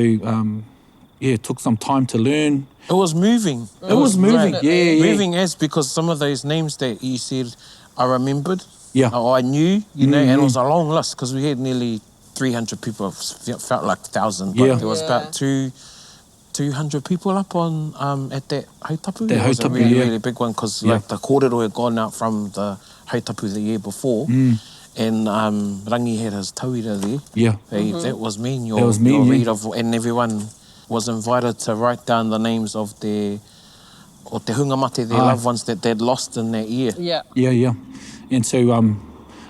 took some time to learn. It was moving. It was moving, yeah. Moving as because some of those names that you said I remembered, or I knew, and it was a long list because we had nearly 300 people. It felt like 1,000, but there was about 200 people up on at that Hautapu. It was a really, really big one because like the kōrero had gone out from the Hautapu the year before, and Rangi had his tauira there. That was me and your read of, and everyone was invited to write down the names of their or te hungamate, their loved ones that they'd lost in that year. And so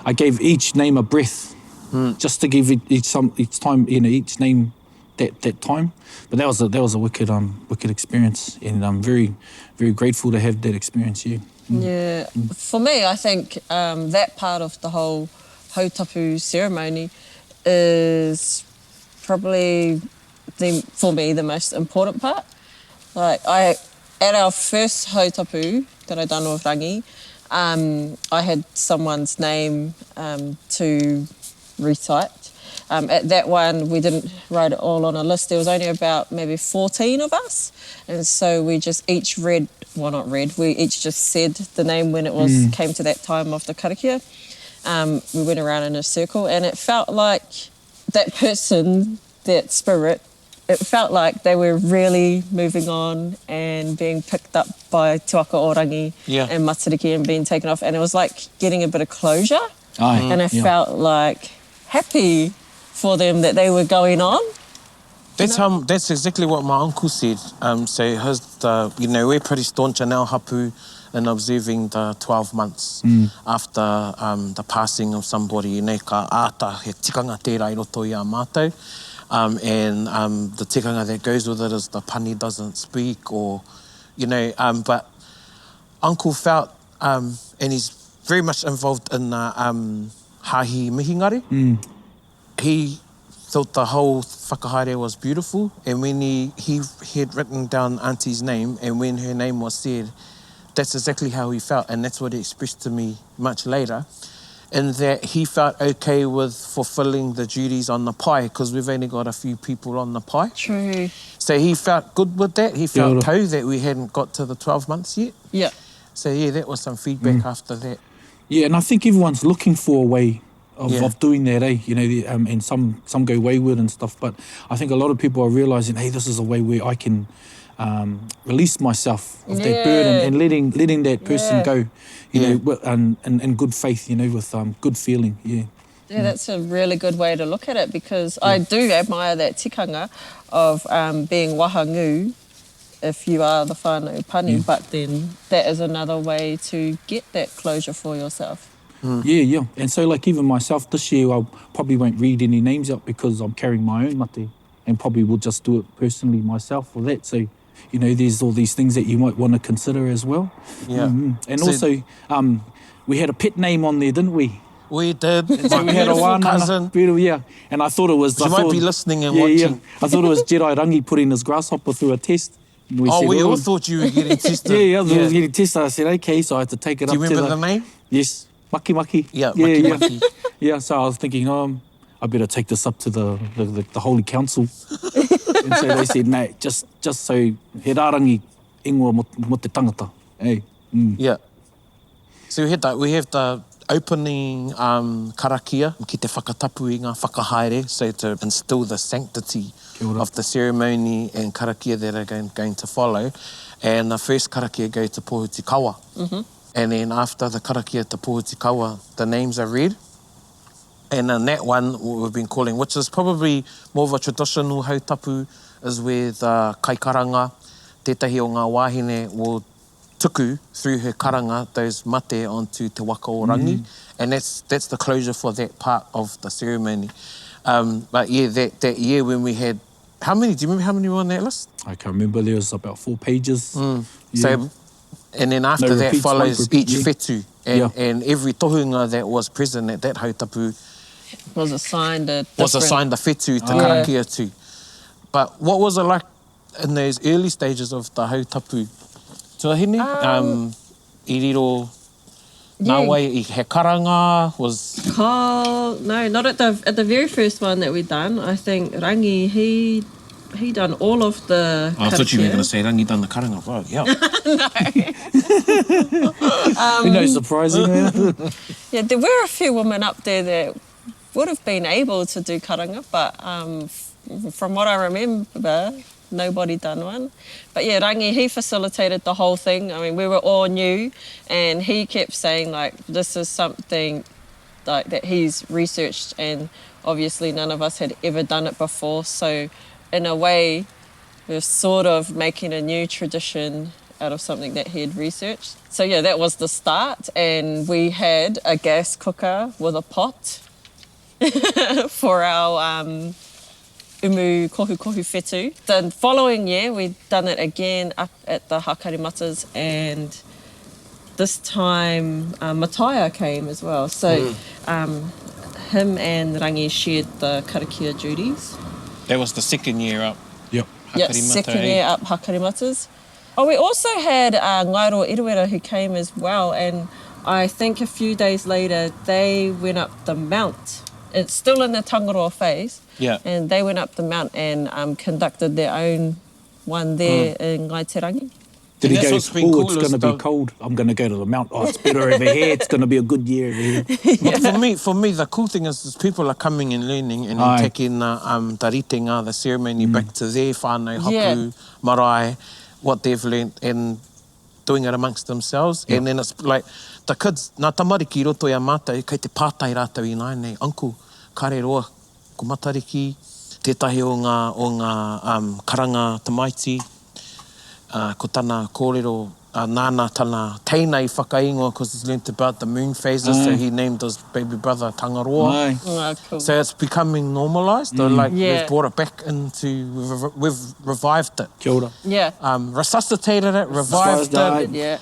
I gave each name a breath, just to give each time, each name that time. But that was a wicked experience, and I'm very, very grateful to have that experience. For me, I think that part of the whole Hautapu ceremony is probably for me the most important part. Like at our first Hautapu that I done with Rangi, I had someone's name to recite. At that one, we didn't write it all on a list. There was only about maybe 14 of us. And so we just each we each just said the name when it came to that time of the karakia. We went around in a circle, and it felt like that person, that spirit, it felt like they were really moving on and being picked up by Te Waka o Rangi and Matariki and being taken off. And it was like getting a bit of closure. And I felt like happy for them that they were going on. That's exactly what my uncle said. So we're pretty staunch in our hapu in observing the 12 months after the passing of somebody. Ka āta he tikanga tērā I roto i a mātou. And the tikanga that goes with it is the pani doesn't speak, or, but Uncle felt, and he's very much involved in hahi mihingare. He thought the whole whakahaere was beautiful, and when he had written down Auntie's name, and when her name was said, that's exactly how he felt, and that's what he expressed to me much later, in that he felt okay with fulfilling the duties on the pai, because we've only got a few people on the pai. True. So he felt good with that. He felt tau that we hadn't got to the 12 months yet. Yeah. So that was some feedback after that. Yeah, and I think everyone's looking for a way of doing that, and some go wayward and stuff, but I think a lot of people are realising, hey, this is a way where I can release myself of that burden and letting that person go, in good faith, with good feeling. Yeah, that's a really good way to look at it, because I do admire that tikanga of being wahangu if you are the whānau pani, but then that is another way to get that closure for yourself. And so like even myself this year, I probably won't read any names out because I'm carrying my own mate, and probably will just do it personally myself for that. So there's all these things that you might want to consider as well. And so, also we had a pet name on there, didn't we? We did. And so we had a wānanga, beautiful, and I thought it was... You might be listening and watching. I thought it was Jedi Rangi putting his grasshopper through a test. We all thought you were getting tested. I thought I was getting tested. I said, okay, so I had to take it up to the... Do you remember the name? Yes. Maki Maki. Maki. So I was thinking, I better take this up to the Holy Council. And so they said, no, just so he rārangi ingoa mo te tangata. Hey. So we have the opening karakia ki te whakatapu i ngā whakahaere, so to instill the sanctity of the ceremony and karakia that are going to follow. And the first karakia go to Pohuti Kawa. And then after the karakia to Pohuti Kawa, the names are read. And in that one, we've been calling, which is probably more of a traditional hautapu, is where the kaikaranga, tētahi o ngā wāhine, will tuku through her karanga, those mate onto Te Waka o Rangi. And that's the closure for that part of the ceremony. But that year when we had, do you remember how many were on that list? I can't remember, there was about 4 pages. So, and then after that follows each whetū. And every tohunga that was present at that hautapu was assigned a whetū to karakia too. But what was it like in those early stages of the hautapu? Tuahine? I riro nā wai I he karanga was... Oh, no, not at the very first one that we done. I think Rangi, he he done all of the I thought you were going to say Rangi done the karanga. Well, yeah. No. Surprising. Yeah, there were a few women up there that would have been able to do karanga, but from what I remember, nobody done one. But yeah, Rangi, he facilitated the whole thing. I mean, we were all new, and he kept saying, like, this is something like that he's researched, and obviously none of us had ever done it before. So in a way, we're sort of making a new tradition out of something that he had researched. So yeah, that was the start, and we had a gas cooker with a pot for our umu kohukohu whetū. The following year, we'd done it again up at the Hakarimatas, and this time Mataya came as well. So him and Rangi shared the karakia duties. That was the second year up. Yep. Yeah, second year up Hakarimatas. Oh, we also had Ngairo Iruera who came as well, and I think a few days later they went up the mount. It's still in the Tangaroa phase. Yeah. And they went up the mount and conducted their own one there in Ngaiterangi. Did he go, it's going to be cold. I'm going to go to the mount. Oh, it's better over here. It's going to be a good year over here. For me, the cool thing is people are coming and learning and then taking the ritenga, the ceremony, back to their whānau, hapu, marae, what they've learnt, and doing it amongst themselves. And then it's like, the kids, nā tamariki roto ia mātai, kei te pātai rātau I nai nei, uncle, kare roa, ko Matariki, tētahi o ngā karanga tamaiti, ko tana kōrero, nāna tana teina I whakaingoa, because he's learnt about the moon phases, so he named his baby brother Tangaroa. Cool. So it's becoming normalised, or like we've brought it back into, we've revived it. Kia ora. Yeah. Resuscitated it, revived it. Yeah.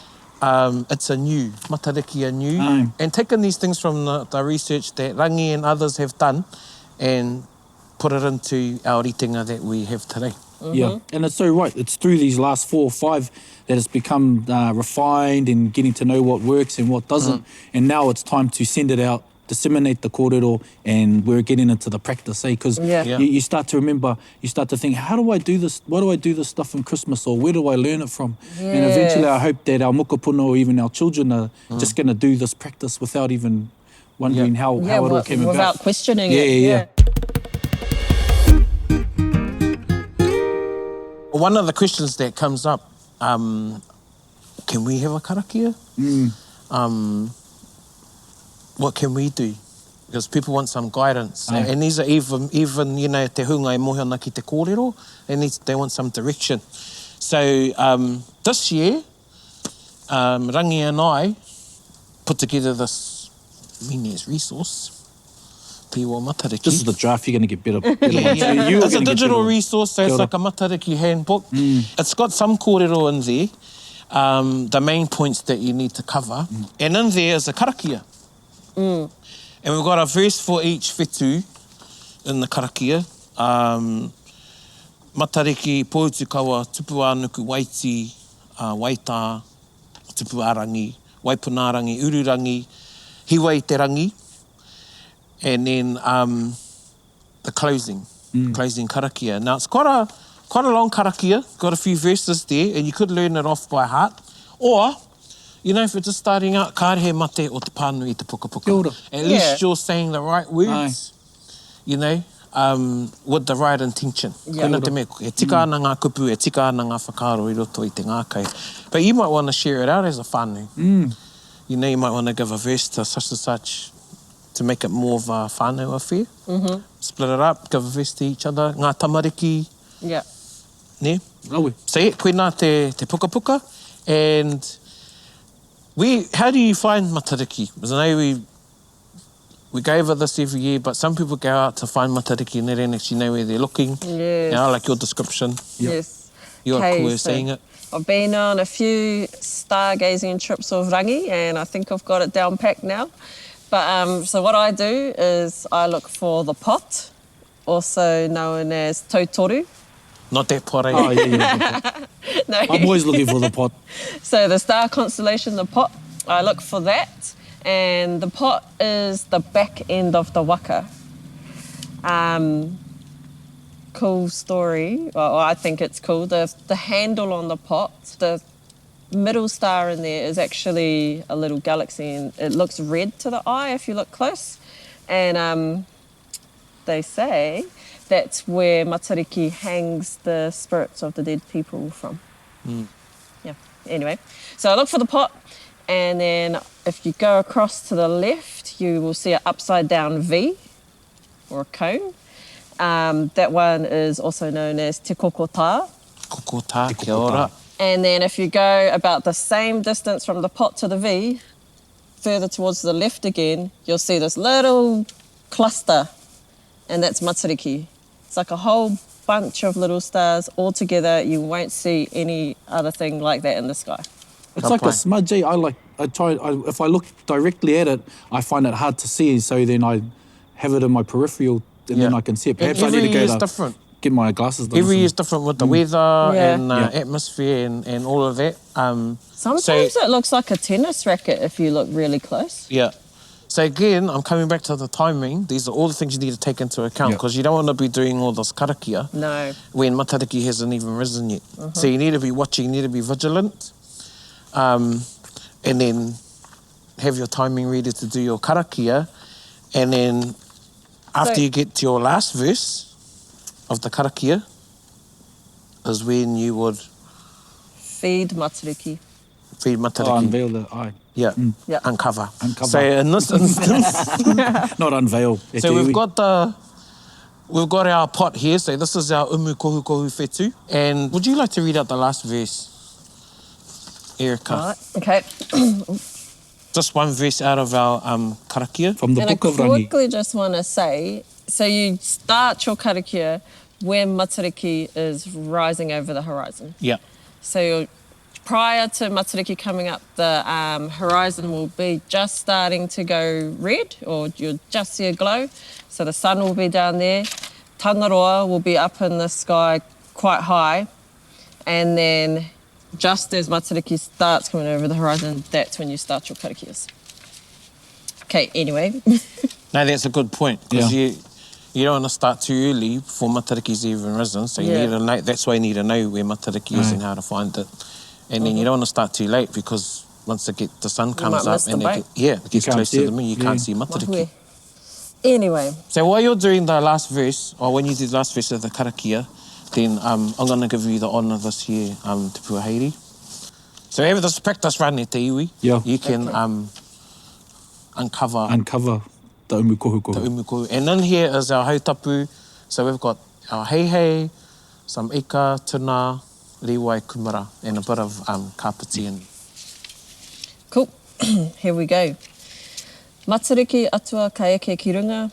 It's a new, Matariki a new. And taken these things from the research that Rangi and others have done and put it into our ritenga that we have today. Yeah, and it's so right. It's through these last 4 or 5 that it's become refined and getting to know what works and what doesn't. And now it's time to send it out, disseminate the kōrero, and we're getting into the practice, because you start to remember, you start to think, how do I do this? Why do I do this stuff in Christmas, or where do I learn it from? And eventually I hope that our mokopuna or even our children are just going to do this practice without even wondering how it all came about. Without questioning it. Yeah. One of the questions that comes up, can we have a karakia? What can we do? Because people want some guidance. And these are even you know, te hunga e mohi ana ki te kōrero, they want some direction. So this year, Rangi and I put together this Mine's resource. Matariki. This is the draft. You're going to get better. It's a digital resource, so it's like a Matariki handbook. It's got some kōrero in there, the main points that you need to cover. And in there is a karakia. And we've got a verse for each whetū in the karakia. Matariki, pōutu kawa, tupu ānuku, waiti, waitā, tupu ārangi, waipunārangi, ururangi, hiwai te rangi. And then the closing karakia. Now it's quite a long karakia, got a few verses there, and you could learn it off by heart. Or, you know, if you're just starting out, kārehe mate o te pānui I te puka. At least you're saying the right words, you know, with the right intention. Koina te mea, e tika ana ngā kupu, e tika ana ngā whakaaro I roto I te ngākei. But you might want to share it out as a whānau. You know, you might want to give a verse to such and such, to make it more of a whānau affair. Split it up, give a verse to each other. Ngā tamariki. Yeah. Ne? So yeah, koina te puka. And how do you find Matariki? Because I know we go over this every year, but some people go out to find Matariki and they don't actually know where they're looking. Yes. You know, like your description. Yes. You're cool with saying it. I've been on a few stargazing trips with Rangi, and I think I've got it down packed now. But so what I do is I look for the pot, also known as tautoru. Not that pot, eh? Oh, yeah. No. I'm always looking for the pot. So the star constellation, the pot, I look for that. And the pot is the back end of the waka. cool story. Well, I think it's cool. The handle on the pot, the middle star in there is actually a little galaxy, and it looks red to the eye if you look close. And they say that's where Matariki hangs the spirits of the dead people from. Yeah, anyway. So I look for the pot, and then if you go across to the left, you will see an upside down V, or a cone. That one is also known as te kokota. Kokota, kia ora. And then if you go about the same distance from the pot to the V, further towards the left again, you'll see this little cluster, and that's Matariki. It's like a whole bunch of little stars all together. You won't see any other thing like that in the sky. It's like a smudge. If I look directly at it, I find it hard to see, so then I have it in my peripheral, and then I can see it. Perhaps I need to go different. Get my glasses done. Every year is different with the weather and atmosphere and all of that. Sometimes it looks like a tennis racket if you look really close. Yeah. So again, I'm coming back to the timing. These are all the things you need to take into account, because you don't want to be doing all this karakia when Matariki hasn't even risen yet. So you need to be watching, you need to be vigilant, and then have your timing ready to do your karakia. And then after you get to your last verse of the karakia is when you would feed Matariki. Feed Matariki. Oh, unveil the eye. Yeah. Yeah. Uncover. So in this instance, not unveil. So we've got our pot here. So this is our kohukohu whetū. And would you like to read out the last verse, Erica? All right. Okay. Just one verse out of our karakia from the book of Rangi. And I quickly just want to say, so you start your karakia when Matariki is rising over the horizon. Yeah. So prior to Matariki coming up, the horizon will be just starting to go red, or you'll just see a glow. So the sun will be down there. Tangaroa will be up in the sky quite high. And then just as Matariki starts coming over the horizon, that's when you start your karakias. Okay, anyway. No, that's a good point, because you don't want to start too early before Matariki's even risen. So you need to know, that's why you need to know where Matariki is and how to find it. And then you don't want to start too late, because once the sun comes up and it gets close to the moon, you can't see Matariki. Anyway. So while you're doing the last verse, or when you do the last verse of the karakia, then I'm going to give you the honour this year to Puaheiri. So have this practice run e te iwi. You can uncover the umukohu. And in here is our hautapu. So we've got our hei, some ika, tuna, riwai, kumara, and a bit of kapiti. Cool. Here we go. Matariki atua ka eke ki runga,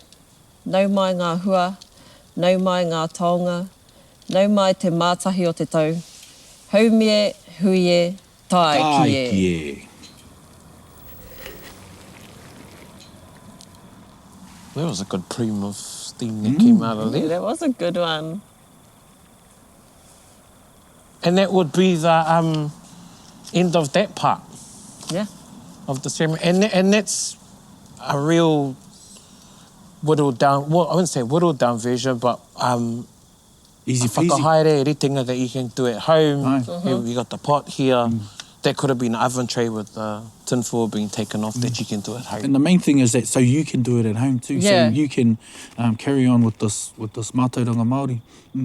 nau mai ngā hua, nau mai ngā taonga, nau mai te mātahi o te tau, haumie, huie, tae ki e. That was a good plume of steam that came out of there. Yeah, that was a good one. And that would be the end of that part. Yeah. Of the ceremony. And that's a real whittled down, well, I wouldn't say whittled down version, but easy peasy. Whakahaere ritinga that you can do at home. You got the pot here. That could have been an oven tray with the tin foil being taken off that you can do at home. And the main thing is that so you can do it at home too. So you can carry on with this mātauranga Māori.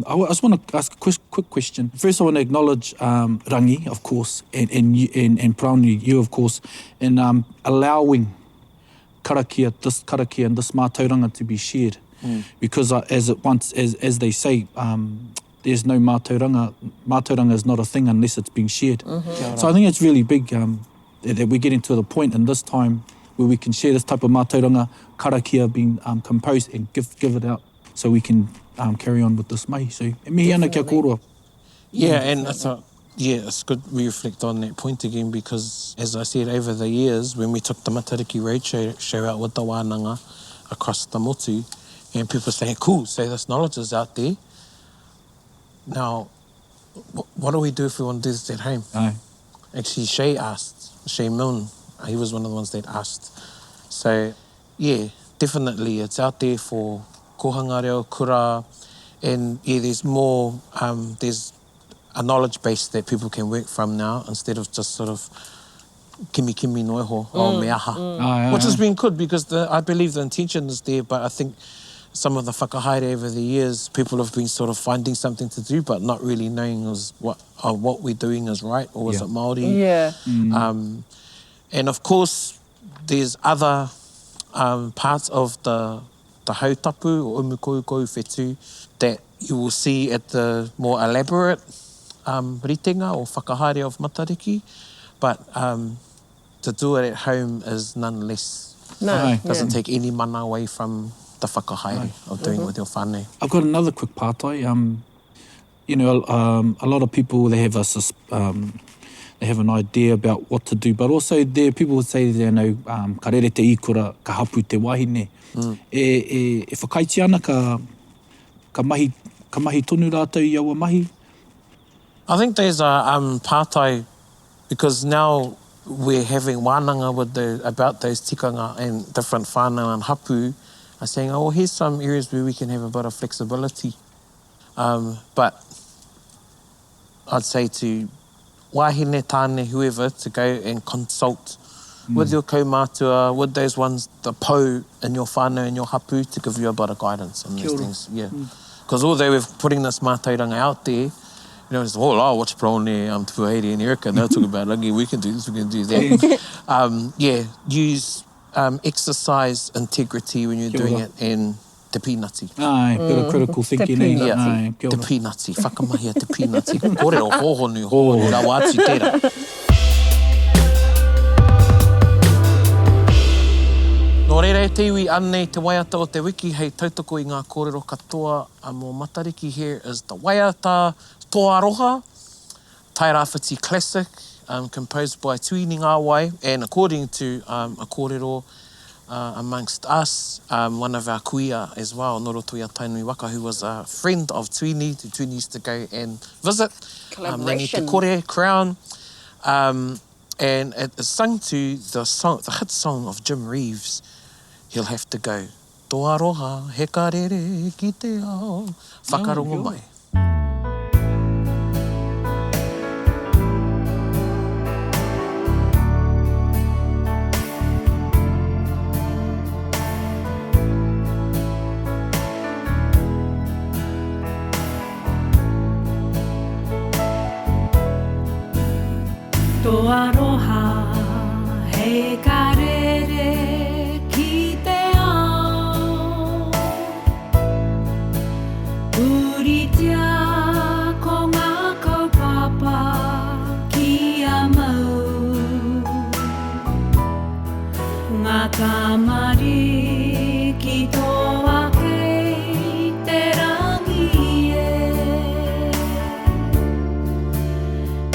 I just want to ask a quick question. First, I want to acknowledge Rangi, of course, and Paraone, you, of course, in allowing this karakia and this mātauranga to be shared. Because as they say, there's no mātauranga. Mātauranga is not a thing unless it's being shared. So I think it's really big that we're getting to the point in this time where we can share this type of mātauranga, karakia being composed and give it out so we can carry on with this mahi. So, mihi ana kia kōrua. Yeah, and it's good we reflect on that point again, because as I said, over the years, when we took the Matariki Road show out with the wānanga across the motu, and people say, cool, so this knowledge is out there. Now, what do we do if we want to do this at home? Actually, Shay Milne, he was one of the ones that asked. So, yeah, definitely, it's out there for kohanga reo, kura, And yeah, there's more, there's a knowledge base that people can work from now instead of just sort of kimi noiho or me aha, which has been good because I believe the intention is there, but I think some of the whakahaere over the years, people have been sort of finding something to do but not really knowing what we're doing is right or is it Māori. Yeah. And of course, there's other parts of the Hautapu or kohukohu whetū that you will see at the more elaborate ritenga or whakahaere of Matariki, but to do it at home is nonetheless. Doesn't take any mana away from the whakahaere of doing with your whānau. I've got another quick pātai. You know, a lot of people, they have an idea about what to do, but also there people would say, you know, ka rere te ikora, ka hapu te wahine. E whakaiti ana ka mahi tonu rātou i aua mahi? I think there's a pātai because now we're having wānanga with about those tikanga and different whānau and hapu are saying, oh, here's some areas where we can have a bit of flexibility. But I'd say to wahine tāne, whoever, to go and consult with your kaumātua, with those ones, the pou in your whānau and your hapu to give you a bit of guidance on these things. Yeah. Because although we're putting this mātauranga out there, you know, it's all, watch Paraone, Tupuhere and Erica, and they'll talk about, okay, we can do this, we can do that. Use exercise integrity when you're doing it and te pīnati. Bit of critical thinking. Te pīnati, whakamahia te pīnati. Kōrero hōhonu, rawa atu tērā. Nō reira te iwi anei te waiata o te wiki, hei tautoko i ngā kōrero katoa mō Matariki. Here is the waiata Toa Roha, Tai Rāwhiti classic, composed by Tuini Ngāwai, and according to a kōrero amongst us, one of our kuia as well, Norotoia Tainui Waka, who was a friend of Tuini. Tuini used to go and visit. They need te kore, crown. And it is sung to the hit song of Jim Reeves. He'll have to go, Toa Roha, he ka rere ki te ao, whakarongo mai. Toa roha, he ka rere ki te ao. Uritia ko ngā kaupapa ki a mau. Ngā tamari ki toa kei te rangi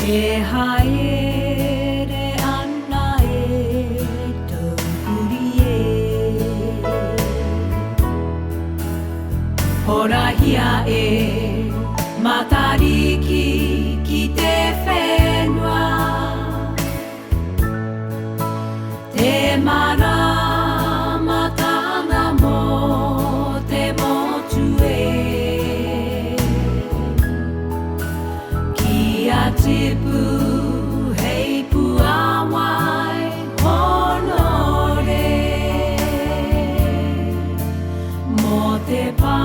e hae Horahia e Matariki ki te whenua. Te maramatanga mo te motu e. Ki a tipu hei puawai honore. Mo te pā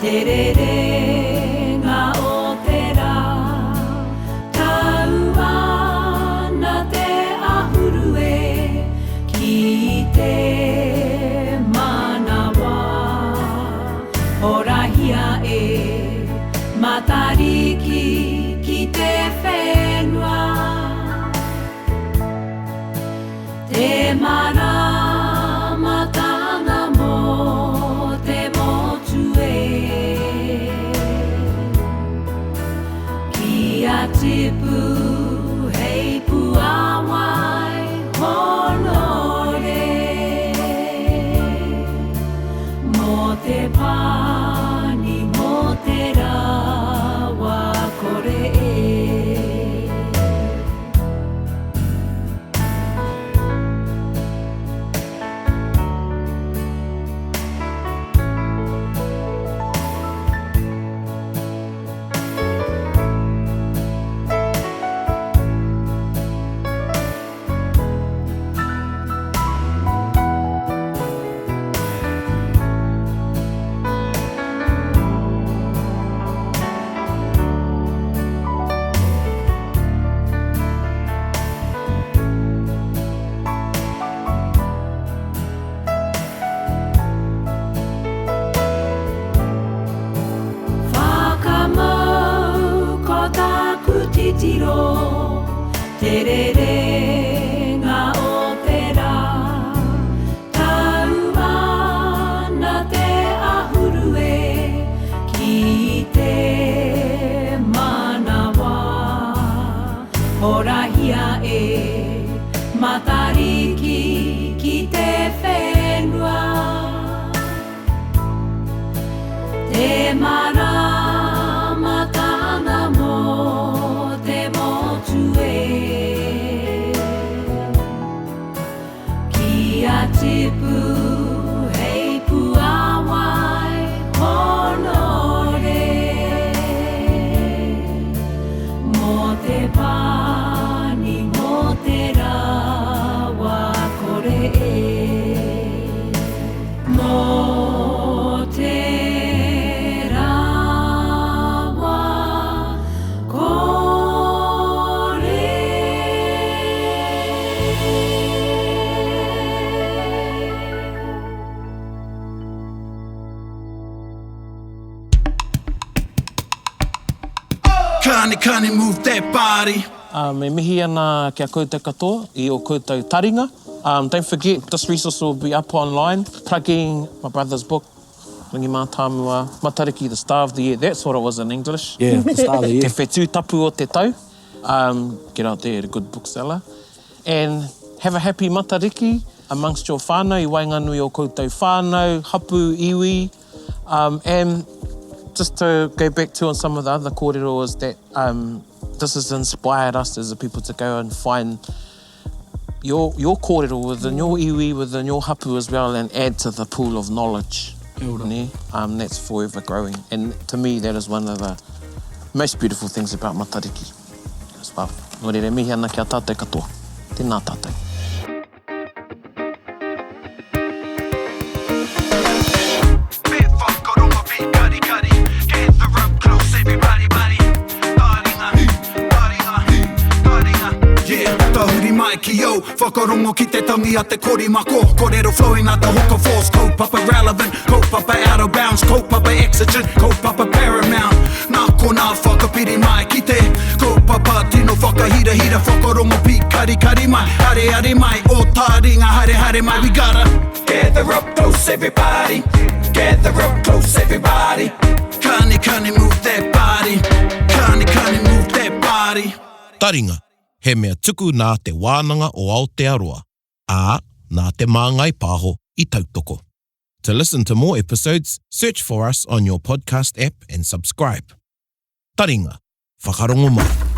te rere ngā o te rā, tau ana te ahuru e ki te manawa. Horahia e Matariki ki te whenua. Te maramatanga mo te motu e. Ki a tipu hei puawai honore. Mo te pani mo te rawa tiro, te rerenga o te rā. Taumana te ahurue, ki te manawa. Horahia e Matariki ki te whenua. Te marama tāna mō te motu e. Ki a tipu hei puawai honore. Mō te pani, mō te rawa kore e. Mō te Kani move that body. Me mihi ana kia koutou katoa I o koutou Taringa. Don't forget, this resource will be up online. Plugging my brother's book, Ringi Mātāmua, Matariki, the Star of the Year. That's what it was in English. Yeah, the Star of the Year. Te whetū tapu o te tau. Get out there, a good bookseller. And have a happy Matariki amongst your whānau, I wainganui o koutou whānau, hapu, iwi. And just to go back to on some of the other kōrero is that this has inspired us as a people to go and find your kōrero within your iwi, within your hapu as well, and add to the pool of knowledge. That's forever growing. And to me, that is one of the most beautiful things about Matariki as well. Nō reira, mihi ana kia tātou katoa. Tēnā tātou. Yo, whakarongo ki te tangi a te korimako. Kōrero flowing at the hooker force. Kaupapa relevant, kaupapa out of bounds, kaupapa exigent, kaupapa paramount. Nā ko nā whakapiri mai ki te kaupapa tino whakahira hira. Whakarongo pi kari mai, hare mai. O Taringa hare mai. We gotta gather up close everybody. Gather up close everybody. Kani move that body. Kani move that body. Taringa. He mea tuku nā te wānanga o Aotearoa, ā nā te māngai pāho I tautoko. To listen to more episodes, search for us on your podcast app and subscribe. Taringa, whakarongo mai.